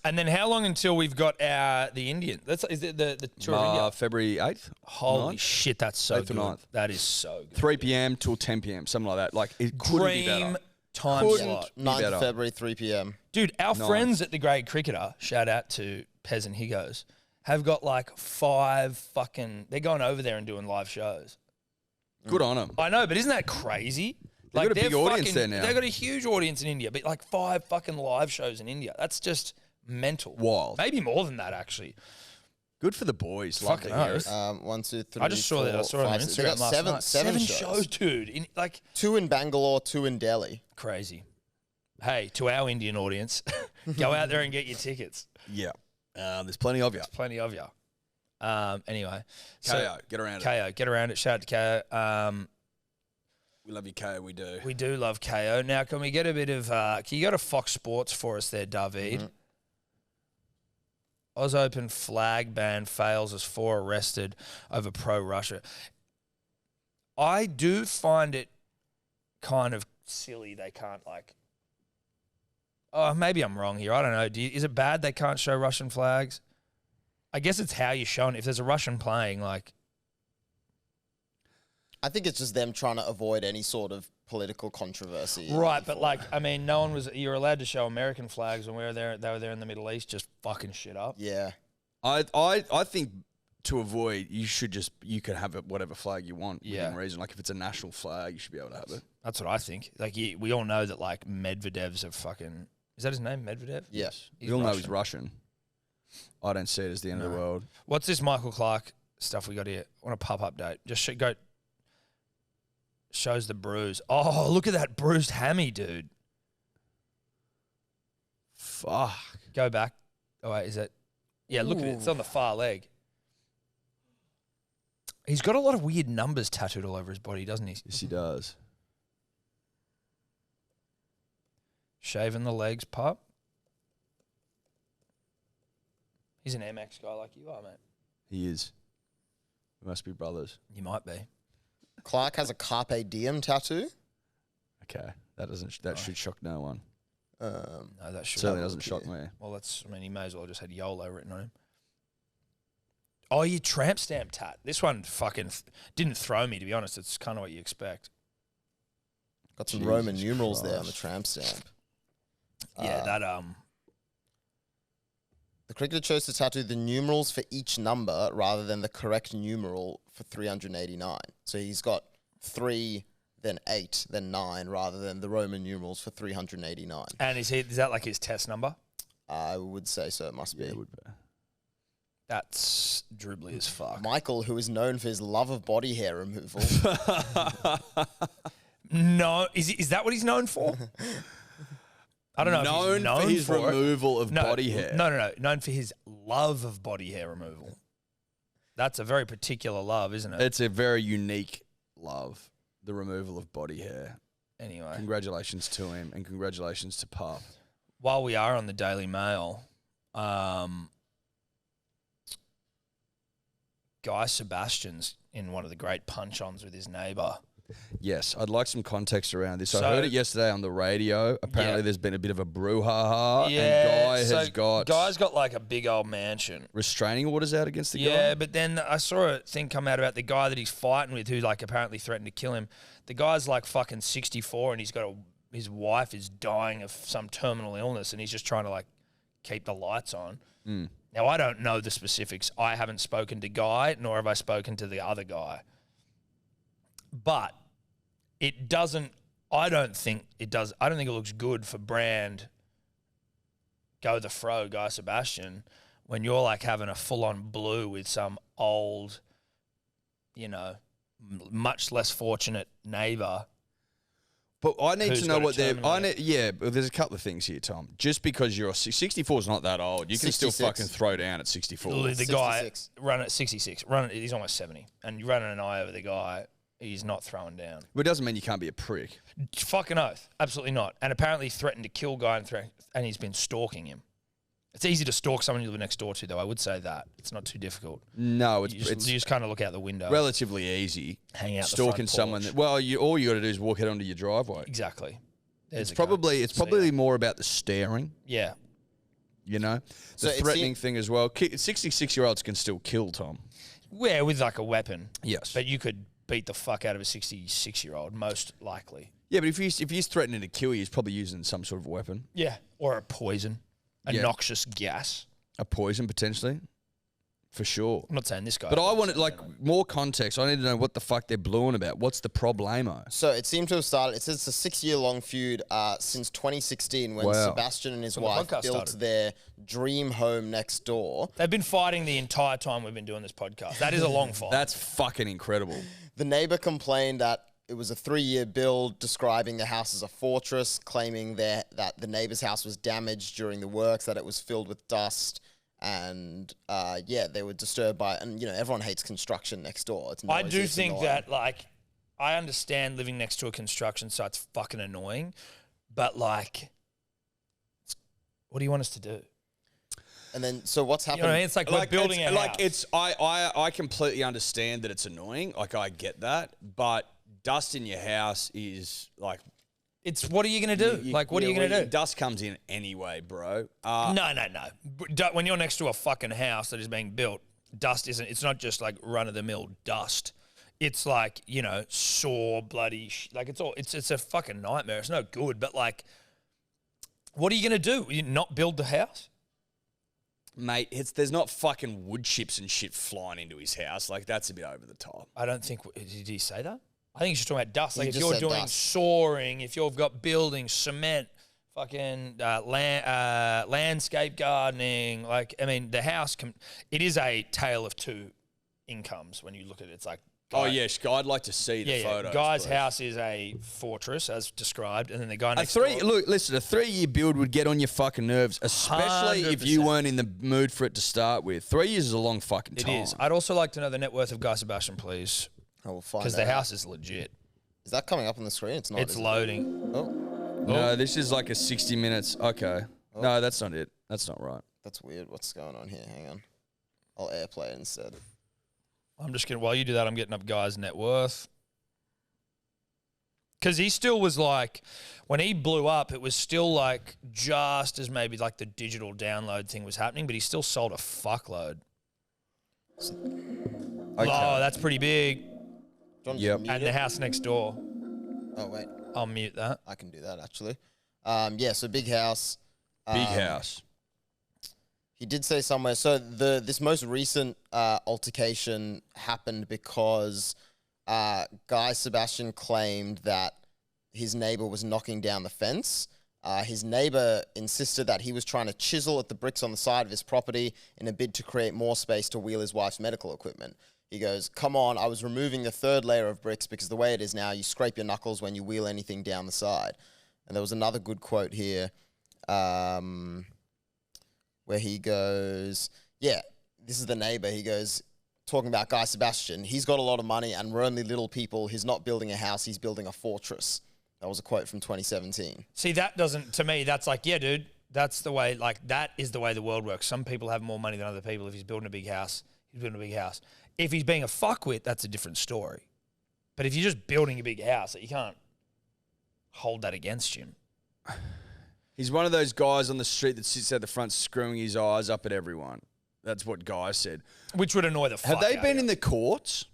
And then how long until we've got the Indian? Is it the tour of India? February 8th. Holy 9th? shit, that's so 8th or good. 9th. That is so good. 3 p.m. till 10 p.m. Something like that. Like it couldn't be Dream better. time Couldn't slot. be 9th better. of February, 3 p.m. Dude, our Nice. friends at the Grade Cricketer, shout out to Pez and Higgos, have got like 5 fucking... They're going over there and doing live shows. Good on him. I know, but isn't that crazy? They've got a big they're audience there now. They've got a huge audience in India, but like 5 fucking live shows in India. That's just mental. Wild. Maybe more than that, actually. Good for the boys. Love Fucking to hear oath. it. 1, 2, 3, I just saw that. I saw it on 5, Instagram They got last seven, night. 7 shows, dude. Like 2 in Bangalore, 2 in Delhi. crazy. Hey, to our Indian audience, go out there and get your tickets. Yeah. There's plenty of you. Plenty of you. Anyway, KO, get around it. KO, get around it. Shout out to KO. We love you, KO. We do. We do love KO. Now, can we get a bit of? Can you go to Fox Sports for us there, David? Mm-hmm. Oz Open flag ban fails as 4 arrested over pro Russia. I do find it kind of silly they can't like. Oh, maybe I'm wrong here. I don't know. Is it bad they can't show Russian flags? I guess it's how you're showing it. If there's a Russian playing, like. I think it's just them trying to avoid any sort of political controversy. Right, but like, I mean, no one was. You're allowed to show American flags when we were there. They were there in the Middle East, just fucking shit up. Yeah. I think to avoid, you can have it whatever flag you want Yeah. within reason. Like if it's a national flag, you should be able to have it. That's what I think. Like, we all know that like Medvedev's a fucking. Is that his name, Medvedev? Yes. We all know he's Russian. I don't see it as the end of the world. What's this Michael Clark stuff we got here? I want a pub update. Just go. Shows the bruise. Oh, look at that bruised hammy, dude. Fuck. Go back. Oh wait, is it? Yeah, look at it. It's on the far leg. He's got a lot of weird numbers tattooed all over his body, doesn't he? Yes, he does. Shaving the legs, pup. He's an MX guy like you are, mate. He is. We must be brothers. You might be. Clark has a Carpe Diem tattoo. Okay. That should shock no one. No, that should Certainly doesn't shock me. Well, he may as well just had YOLO written on him. Oh, your tramp stamp tat. This one fucking didn't throw me, to be honest. It's kind of what you expect. Got some Jesus Roman numerals there on the Christ. tramp stamp. Yeah, The cricketer chose to tattoo the numerals for each number rather than the correct numeral for 389. So he's got 3, then 8, then 9, rather than the Roman numerals for 389. And is that like his test number? I would say so. It must be. Yeah, it would be. That's dribbly as fuck. Michael, who is known for his love of body hair removal. No, is that what he's known for? I don't know. if he's known for his for it. removal of body hair. No. Known for his love of body hair removal. That's a very particular love, isn't it? It's a very unique love, the removal of body hair. Anyway, Congratulations to him and congratulations to Pup. while we are on the Daily Mail, Guy Sebastian's in one of the great punch-ons with his neighbour. Yes, I'd like some context around this. So- I heard it yesterday on the radio. Apparently, Yeah. there's been a bit of a brouhaha, Yeah, and Guy's got like a big old mansion. restraining orders out against the Yeah, guy. but then I saw a thing come out about the guy that he's fighting with, who like apparently threatened to kill him. The guy's like fucking 64, and his wife is dying of some terminal illness, and he's just trying to like keep the lights on. Now I don't know the specifics. I haven't spoken to Guy, nor have I spoken to the other guy. But it doesn't. I don't think it does. I don't think it looks good for brand. Go the fro, Guy Sebastian, when you're like having a full-on blue with some old, much less fortunate neighbour. But I need Who's to know got a what they're. terminal? Yeah, but there's a couple of things here, Tom. Just because you're 64 is not that old, you can still 66. fucking throw down at 64. The guy 66. run at 66. He's almost 70, and you're running an eye over the guy. He's not throwing down. But it doesn't mean you can't be a prick. Fucking oath, absolutely not. And apparently threatened to kill Guy and he's been stalking him. It's easy to stalk someone you live next door to, though. I would say that it's not too difficult. No, You it's just kind of look out the window, relatively easy. hang out the Stalking front someone. porch. All you got to do is walk out onto your driveway. Exactly. There's It's a guy. probably See ya. more about the staring. Yeah. The So it threatening seem- thing as well. 66-year-olds can still kill, Tom. Yeah, with like a weapon. Yes. But you could beat the fuck out of a 66-year-old, most likely. Yeah, but if he's threatening to kill you, he's probably using some sort of weapon. Yeah. Or a poison, a Yeah. noxious gas. A poison, potentially. For sure. I'm not saying this guy. But I wanted, more context. I need to know what the fuck they're blueing about. What's the problemo? So it seemed to have started. It says it's a 6-year-long feud since 2016 when Wow. Sebastian and his When the wife podcast built started. their dream home next door. They've been fighting the entire time we've been doing this podcast. That is a long fight. That's fucking incredible. The neighbor complained that it was a 3-year build, describing the house as a fortress, claiming that the neighbor's house was damaged during the works, that it was filled with dust. And they were disturbed by it. And everyone hates construction next door. It's I noisy, do it's think annoying. that, I understand living next to a construction site's fucking annoying, but, what do you want us to do? And then, so what's You happened? know what I mean? It's like we're building a house. I completely understand that it's annoying. I get that, but dust in your house is It's what are you going to do? What are you going to do? Dust comes in anyway, bro. No. When you're next to a fucking house that is being built, dust isn't. It's not just like run of the mill dust. It's sore, bloody. It's a fucking nightmare. It's no good. But what are you going to do? You not build the house? Mate, there's not fucking wood chips and shit flying into his house. That's a bit over the top. I don't think. Did he say that? I think he's just talking about dust. He If just you're said doing dust. soaring, if you've got buildings, cement, fucking landscape gardening, the house. It is a tale of two incomes when you look at it. It's like. Oh yes, I'd like to see the photos. Guy's please. house is a fortress, as described, and then the guy A next door. 3-year build would get on your fucking nerves, especially if you 100%. weren't in the mood for it to start with. 3 years is a long fucking It time. is. I'd also like to know the net worth of Guy Sebastian, please, I will find because that the out. house is legit. Is that coming up on the screen? It's not. It's is it? loading. Oh, No, this is like a 60 minutes. Okay. No, that's not it. That's not right. that's weird. What's going on here? Hang on. I'll airplay it instead. I'm just going to, while you do that, I'm getting up Guy's net worth. Because he still was when he blew up, it was still just as maybe the digital download thing was happening, but he still sold a fuckload. Okay. Oh, that's pretty big. Do you want to Yep. mute And it? the house next door. Oh wait, I'll mute that. I can do that actually. So big house. Big house. He did say somewhere. So this most recent altercation happened because Guy Sebastian claimed that his neighbor was knocking down the fence. His neighbor insisted that he was trying to chisel at the bricks on the side of his property in a bid to create more space to wheel his wife's medical equipment. He goes, "Come on, I was removing the third layer of bricks because the way it is now, you scrape your knuckles when you wheel anything down the side." And there was another good quote here. Where he goes, this is the neighbor. He goes, talking about Guy Sebastian. He's got a lot of money and we're only little people. He's not building a house. He's building a fortress. That was a quote from 2017. See, that doesn't, to me, that's dude, That's the way, like, that is the way the world works. Some people have more money than other people. If he's building a big house, he's building a big house. If he's being a fuckwit, that's a different story. But if you're just building a big house, you can't hold that against him. He's one of those guys on the street that sits at the front screwing his eyes up at everyone. That's what Guy said. Which would annoy the fuck Have they out been of in you. the courts?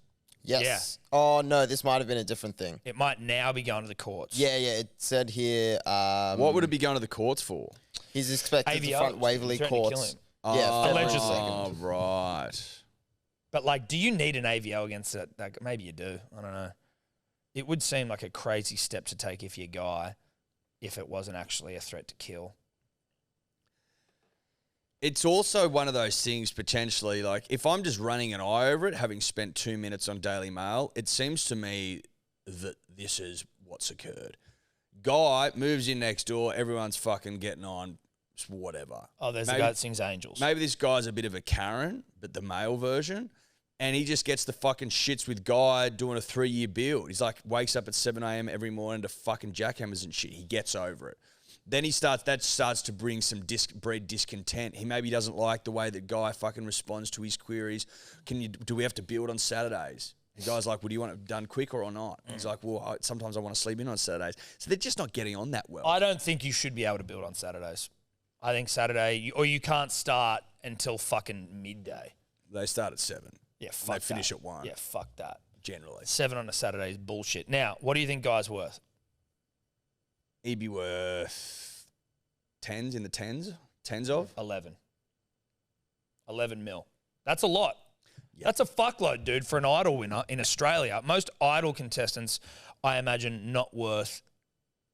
Yes. Yeah. Oh, no, this might have been a different thing. It might now be going to the courts. Yeah, it said here. What would it be going to the courts for? He's expected to AVO, front Waverley threatened to kill courts. him. Yeah, allegedly. Oh, right. But, like, do you need an AVO against it? Like, maybe you do. I don't know. It would seem like a crazy step to take if you're Guy, if it wasn't actually a threat to kill. It's also one of those things potentially, like, if I'm just running an eye over it, having spent 2 minutes on Daily Mail, it seems to me that this is what's occurred. Guy moves in next door, everyone's fucking getting on, whatever. Oh, there's the guy that sings Angels. Maybe this guy's a bit of a Karen, but the male version, and he just gets the fucking shits with Guy doing a 3-year build. He's like, wakes up at 7 a.m. every morning to fucking jackhammers and shit. He gets over it. Then that starts to bring some breed discontent. He maybe doesn't like the way that Guy fucking responds to his queries. Do we have to build on Saturdays? The guy's like, well, do you want it done quick or not? He's like, well, sometimes I want to sleep in on Saturdays. So they're just not getting on that well. I don't think you should be able to build on Saturdays. I think Saturday, you can't start until fucking midday. They start at 7. Yeah, fuck They finish that. at 1. Yeah, fuck that. Generally. 7 on a Saturday is bullshit. Now, what do you think Guy's worth? He'd be worth tens in the tens? Tens of? 11. 11 mil. That's a lot. Yep. That's a fuckload, dude, for an Idol winner in Australia. Most Idol contestants, I imagine, not worth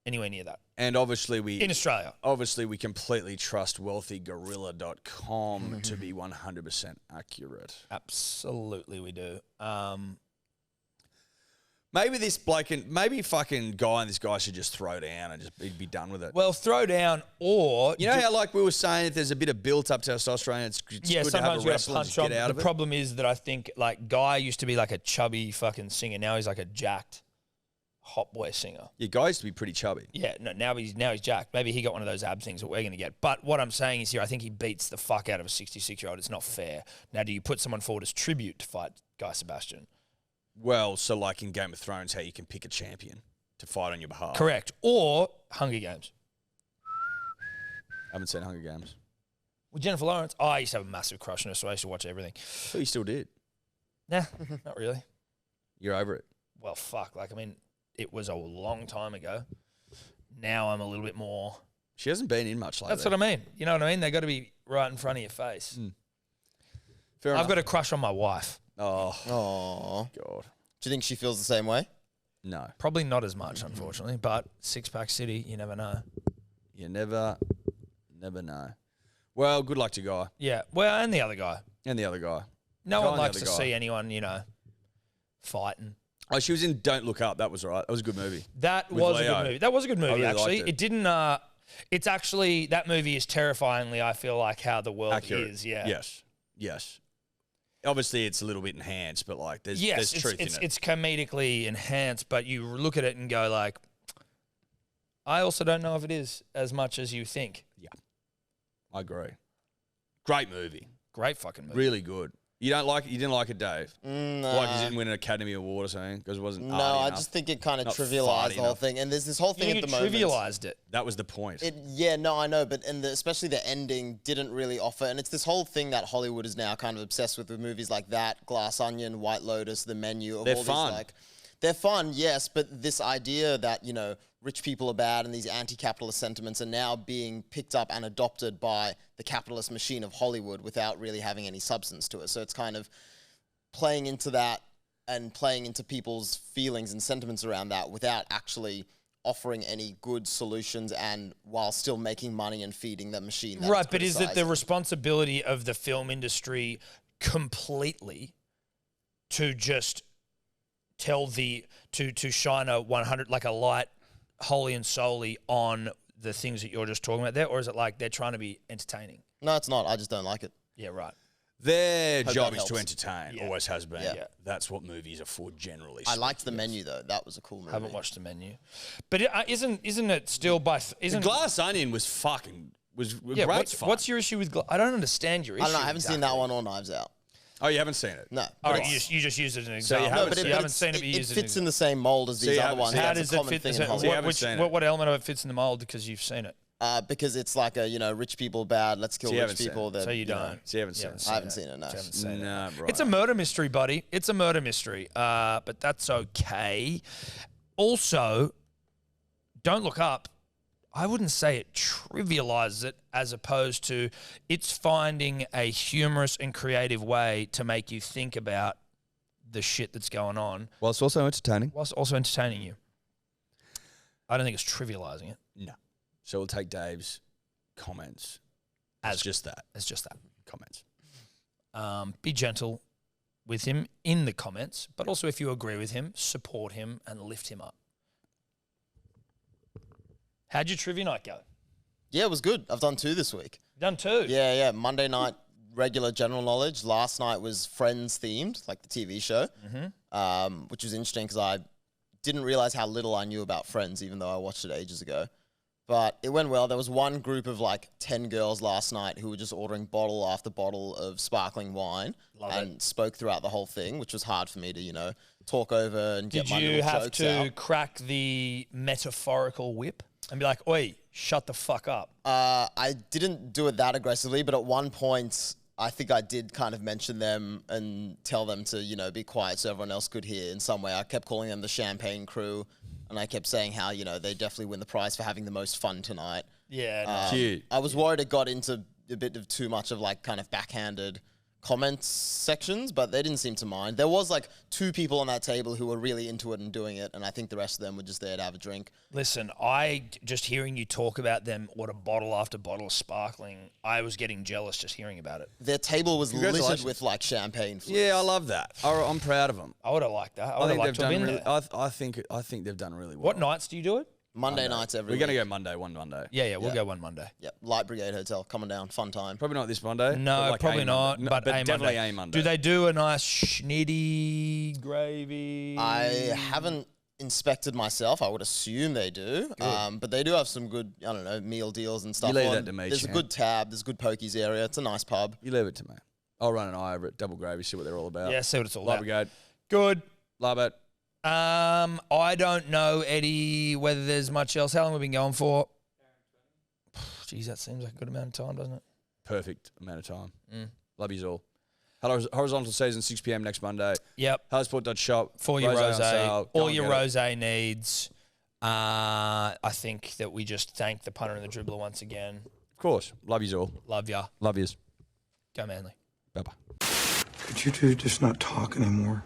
anywhere near that. And obviously in Australia. Obviously we completely trust wealthygorilla.com to be 100% accurate. Absolutely we do. Maybe fucking Guy and this guy should just throw down and just be done with it. Well, throw down or... You know how, like we were saying, if there's a bit of built-up testosterone, it's good to have sometimes a you wrestle and just punch get on. out of The it. problem is that I think, like, Guy used to be like a chubby fucking singer. Now he's like a jacked hot boy singer. Yeah, Guy used to be pretty chubby. Yeah, no, now he's jacked. Maybe he got one of those ab things that we're going to get. But what I'm saying is here, I think he beats the fuck out of a 66-year-old. It's not fair. Now, do you put someone forward as tribute to fight Guy Sebastian? Well, so like in Game of Thrones, how you can pick a champion to fight on your behalf. Correct. Or Hunger Games. I haven't seen Hunger Games. With Jennifer Lawrence, I used to have a massive crush on her, so I used to watch everything. But you still did. Nah, not really. You're over it. Well, fuck. Like, I mean, it was a long time ago. Now I'm a little bit more... She hasn't been in much lately. That's what I mean. You know what I mean? They got to be right in front of your face. Fair enough. I've got a crush on my wife. Oh, God. do you think she feels the same way? No. Probably not as much, unfortunately, but Six-Pack City, you never know. You never know. Well, good luck to Guy. Yeah, well, and the other guy. And the other guy. No Guy one and the likes other to guy. see anyone, fighting. Oh, she was in Don't Look Up. That was all right. That was a good movie. That With was a Leo. good movie. That was a good movie, really actually. liked it. It didn't... it's actually... That movie is terrifyingly, I feel like, how the world Accurate. is, yeah. Yes. Obviously, it's a little bit enhanced, but like there's truth in it. It's comedically enhanced, but you look at it and go like, I also don't know if it is as much as you think. Yeah, I agree. Great movie. Great fucking movie. Really good. You don't like it? You didn't like it, Dave? Nah. Like you didn't win an Academy Award or something because it wasn't. No, arty I enough? just think it kind of Not trivialized farty the whole enough. thing. And there's this whole You thing think at the it moment. trivialized it. That was the point. Yeah, no, I know, but especially the ending didn't really offer, and it's this whole thing that Hollywood is now kind of obsessed with movies like that, Glass Onion, White Lotus, The Menu, of They're all fun. these they're fun, yes, but this idea that rich people are bad and these anti-capitalist sentiments are now being picked up and adopted by the capitalist machine of Hollywood without really having any substance to it. So it's kind of playing into that and playing into people's feelings and sentiments around that without actually offering any good solutions and while still making money and feeding the machine. That Right, it's but is it the criticizing. responsibility of the film industry completely to just tell to shine a 100 like a light wholly and solely on the things that you're just talking about there, or is it like they're trying to be entertaining? No, it's not. I just don't like it. Yeah, right. Their Hope job that is to helps. entertain. Yeah. Always has been. Yeah. That's what movies are for generally. I liked The Menu though. That was a cool movie. Haven't watched The Menu, but isn't it still by The Glass Onion was fucking was Yeah, great fun. what's your issue with? I don't understand your issue. I don't know. I haven't seen that one or Knives Out. Oh, you haven't seen it? No. All but right, it's- you just used it as an So you example. haven't but seen you it. haven't seen it, but you It used fits it. in the same mold as So these you other haven't ones. seen it. How That's does a it common fit? thing So in So you Hollywood. haven't seen it. What element of it fits in the mold because you've seen it? Because it's like a rich people bad. Let's kill So you rich haven't seen people. it. that, So you know, don't. So you haven't seen it. I haven't seen it. No. You haven't seen it. Nah, bro. It's a murder mystery, buddy. It's a murder mystery. But that's okay. Also, don't look up. I wouldn't say it trivializes it as opposed to it's finding a humorous and creative way to make you think about the shit that's going on Well, it's also entertaining. whilst also entertaining you. I don't think it's trivializing it. No. So we'll take Dave's comments as just that. It's just that. Comments. Be gentle with him in the comments, but also if you agree with him, support him and lift him up. How'd your trivia night go? Yeah, it was good. I've done 2 this week. Done 2. Yeah. Monday night, regular general knowledge. Last night was Friends themed, like the TV show, which was interesting because I didn't realize how little I knew about Friends, even though I watched it ages ago. But it went well. There was one group of like 10 girls last night who were just ordering bottle after bottle of sparkling wine and spoke throughout the whole thing, which was hard for me to, talk over and get Did my you little have jokes to out. crack the metaphorical whip and be like, oi, shut the fuck up? I didn't do it that aggressively, but at one point, I think I did kind of mention them and tell them to, be quiet so everyone else could hear in some way. I kept calling them the champagne crew, and I kept saying how, they definitely win the prize for having the most fun tonight. Yeah, no. Cute. I was worried it got into a bit of too much of like kind of backhanded comments sections, but they didn't seem to mind. There was like 2 people on that table who were really into it and doing it, and I think the rest of them were just there to have a drink. Listen, just hearing you talk about them, what a bottle after bottle of sparkling, I was getting jealous just hearing about it. Their table was littered Congratulations. with like champagne flutes. Yeah, I love that. I'm proud of them. I would have liked that. I I would have think liked they've to have done been really. there. I think they've done really well. What nights do you do it? Monday nights every We're going to week. go Monday, one Monday. Yeah, we'll go one Monday. Yep, Light Brigade Hotel, coming down, fun time. Probably not this Monday. No, but like probably a not. Monday. But, a definitely Monday. a Monday. Do they do a nice schnitty gravy? I haven't inspected myself. I would assume they do. But they do have some good, meal deals and stuff. You leave on. that to me, There's a champ. good tab. There's a good pokies area. It's a nice pub. You leave it to me. I'll run an eye over it. Double gravy. See what they're all about. Yeah, see what it's all Love about. Brigade. Good. Love it. I don't know, Eddie, whether there's much else. How long have we been going for? Jeez, that seems like a good amount of time, doesn't it? Perfect amount of time. Love yous all. Horizontal season, 6 p.m. next Monday. Yep. Hardsport.shop. For your Rosé on rosé, sale. Go all and your get it. rosé needs. I think that we just thank the punter and the dribbler once again. Of course. Love yous all. Love ya. Love yous. Go Manly. Bye-bye. Could you two just not talk anymore?